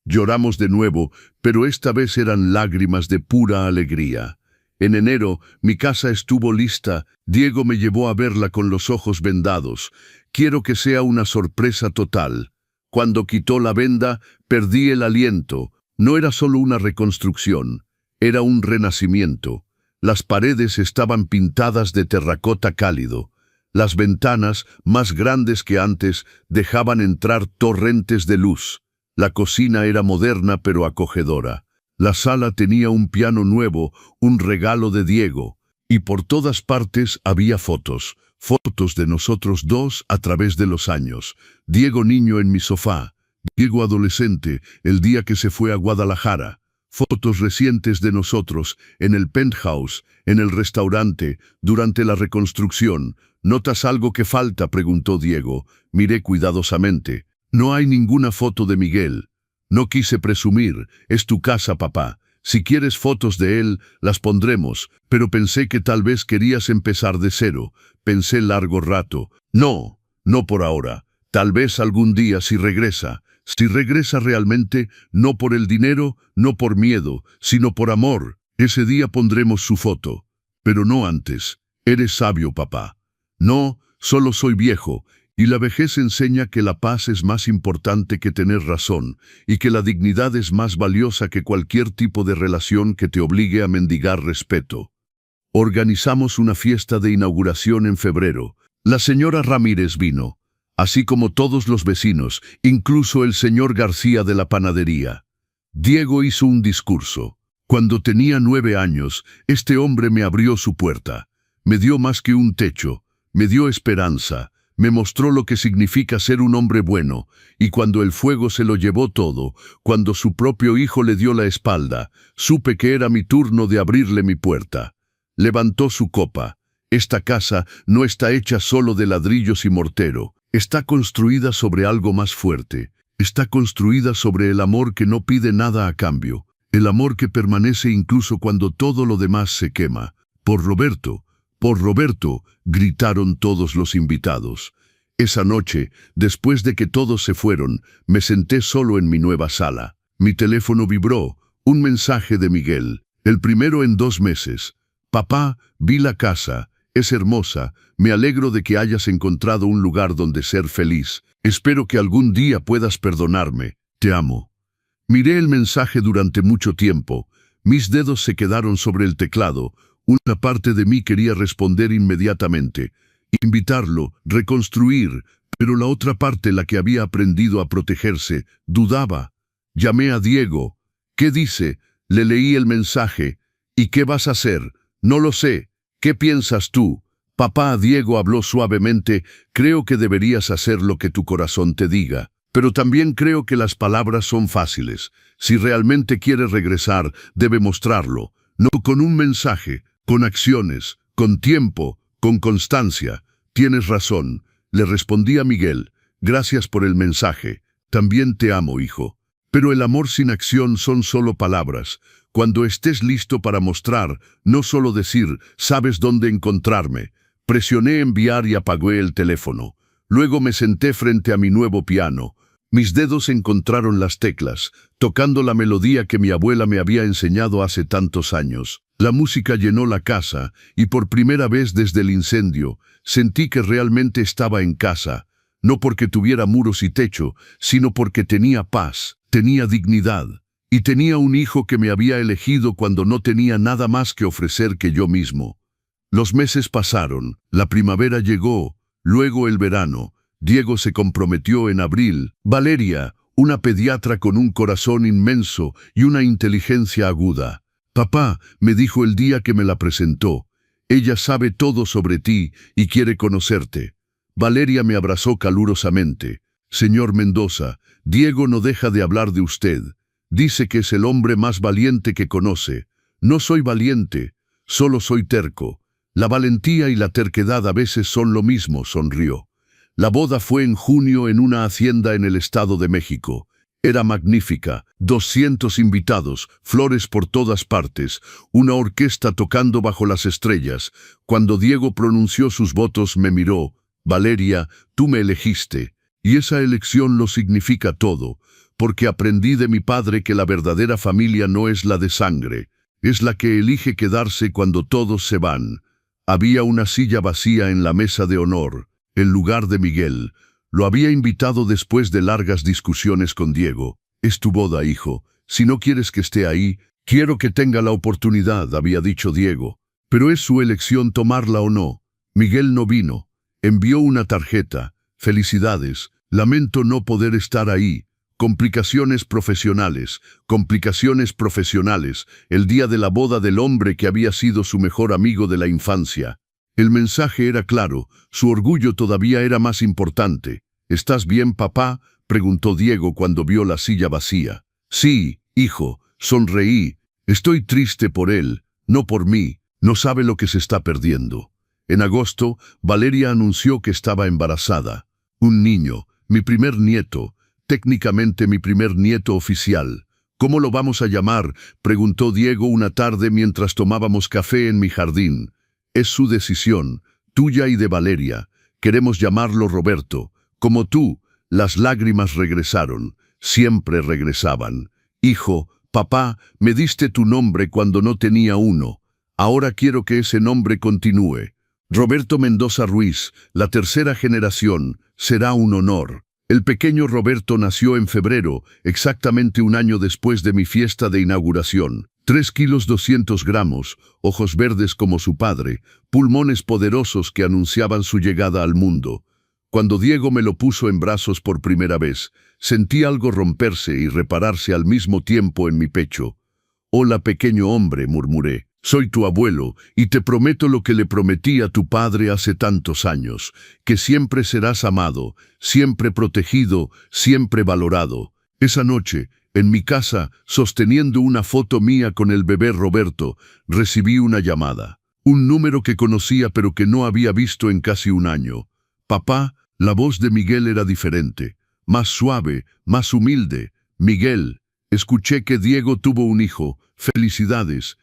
Lloramos de nuevo, pero esta vez eran lágrimas de pura alegría. En enero, mi casa estuvo lista. Diego me llevó a verla con los ojos vendados. Quiero que sea una sorpresa total. Cuando quitó la venda, perdí el aliento. No era solo una reconstrucción, era un renacimiento. Las paredes estaban pintadas de terracota cálido. Las ventanas, más grandes que antes, dejaban entrar torrentes de luz. La cocina era moderna pero acogedora. La sala tenía un piano nuevo, un regalo de Diego. Y por todas partes había fotos. Fotos de nosotros dos a través de los años. Diego niño en mi sofá. Diego adolescente, el día que se fue a Guadalajara. Fotos recientes de nosotros, en el penthouse, en el restaurante, durante la reconstrucción. ¿Notas algo que falta?, preguntó Diego. Miré cuidadosamente. No hay ninguna foto de Miguel. No quise presumir. Es tu casa, papá. Si quieres fotos de él, las pondremos, pero pensé que tal vez querías empezar de cero. Pensé largo rato. No, no por ahora. Tal vez algún día si regresa. Si regresa realmente, no por el dinero, no por miedo, sino por amor. Ese día pondremos su foto. Pero no antes. Eres sabio, papá. No, solo soy viejo. Y la vejez enseña que la paz es más importante que tener razón, y que la dignidad es más valiosa que cualquier tipo de relación que te obligue a mendigar respeto. Organizamos una fiesta de inauguración en febrero. La señora Ramírez vino, así como todos los vecinos, incluso el señor García de la panadería. Diego hizo un discurso. Cuando tenía 9 años, este hombre me abrió su puerta. Me dio más que un techo, me dio esperanza. Me mostró lo que significa ser un hombre bueno, y cuando el fuego se lo llevó todo, cuando su propio hijo le dio la espalda, supe que era mi turno de abrirle mi puerta. Levantó su copa. Esta casa no está hecha solo de ladrillos y mortero, está construida sobre algo más fuerte. Está construida sobre el amor que no pide nada a cambio, el amor que permanece incluso cuando todo lo demás se quema. Por Roberto, gritaron todos los invitados. Esa noche, después de que todos se fueron, me senté solo en mi nueva sala. Mi teléfono vibró, un mensaje de Miguel, el primero en 2 meses. Papá, vi la casa, es hermosa, me alegro de que hayas encontrado un lugar donde ser feliz. Espero que algún día puedas perdonarme, te amo. Miré el mensaje durante mucho tiempo, mis dedos se quedaron sobre el teclado. Una parte de mí quería responder inmediatamente, invitarlo, reconstruir, pero la otra parte, la que había aprendido a protegerse, dudaba. Llamé a Diego. ¿Qué dice? Le leí el mensaje. ¿Y qué vas a hacer? No lo sé. ¿Qué piensas tú? Papá, Diego habló suavemente. Creo que deberías hacer lo que tu corazón te diga. Pero también creo que las palabras son fáciles. Si realmente quiere regresar, debe mostrarlo. No con un mensaje, con acciones, con tiempo, con constancia. Tienes razón, le respondí a Miguel. Gracias por el mensaje. También te amo, hijo. Pero el amor sin acción son solo palabras. Cuando estés listo para mostrar, no solo decir, sabes dónde encontrarme. Presioné enviar y apagué el teléfono. Luego me senté frente a mi nuevo piano. Mis dedos encontraron las teclas, tocando la melodía que mi abuela me había enseñado hace tantos años. La música llenó la casa, y por primera vez desde el incendio, sentí que realmente estaba en casa, no porque tuviera muros y techo, sino porque tenía paz, tenía dignidad, y tenía un hijo que me había elegido cuando no tenía nada más que ofrecer que yo mismo. Los meses pasaron, la primavera llegó, luego el verano. Diego se comprometió en abril. Valeria, una pediatra con un corazón inmenso y una inteligencia aguda. Papá, me dijo el día que me la presentó, ella sabe todo sobre ti y quiere conocerte. Valeria me abrazó calurosamente. Señor Mendoza, Diego no deja de hablar de usted. Dice que es el hombre más valiente que conoce. No soy valiente, solo soy terco. La valentía y la terquedad a veces son lo mismo, sonrió. La boda fue en junio en una hacienda en el Estado de México. Era magnífica, 200 invitados, flores por todas partes, una orquesta tocando bajo las estrellas. Cuando Diego pronunció sus votos me miró. Valeria, tú me elegiste. Y esa elección lo significa todo, porque aprendí de mi padre que la verdadera familia no es la de sangre, Es la que elige quedarse cuando todos se van. Había una silla vacía en la mesa de honor, en lugar de Miguel. Lo había invitado después de largas discusiones con Diego. Es tu boda, hijo. Si no quieres que esté ahí, quiero que tenga la oportunidad, había dicho Diego. Pero es su elección tomarla o no. Miguel no vino. Envió una tarjeta. Felicidades. Lamento no poder estar ahí. Complicaciones profesionales. El día de la boda del hombre que había sido su mejor amigo de la infancia. El mensaje era claro. Su orgullo todavía era más importante. ¿Estás bien, papá?, preguntó Diego cuando vio la silla vacía. Sí, hijo, sonreí. Estoy triste por él, no por mí. No sabe lo que se está perdiendo. En agosto, Valeria anunció que estaba embarazada. Un niño, mi primer nieto, técnicamente mi primer nieto oficial. ¿Cómo lo vamos a llamar?, preguntó Diego una tarde mientras tomábamos café en mi jardín. Es su decisión, tuya y de Valeria. Queremos llamarlo Roberto. Como tú. Las lágrimas regresaron. Siempre regresaban. Hijo, papá, me diste tu nombre cuando no tenía uno. Ahora quiero que ese nombre continúe. Roberto Mendoza Ruiz, la tercera generación, será un honor. El pequeño Roberto nació en febrero, exactamente un año después de mi fiesta de inauguración. 3 kilos 200 gramos, ojos verdes como su padre, pulmones poderosos que anunciaban su llegada al mundo. Cuando Diego me lo puso en brazos por primera vez, sentí algo romperse y repararse al mismo tiempo en mi pecho. «Hola, pequeño hombre», murmuré. «Soy tu abuelo y te prometo lo que le prometí a tu padre hace tantos años, que siempre serás amado, siempre protegido, siempre valorado». Esa noche, en mi casa, sosteniendo una foto mía con el bebé Roberto, recibí una llamada. Un número que conocía pero que no había visto en casi un año. «Papá». La voz de Miguel era diferente, más suave, más humilde. «Miguel, escuché que Diego tuvo un hijo. Felicidades.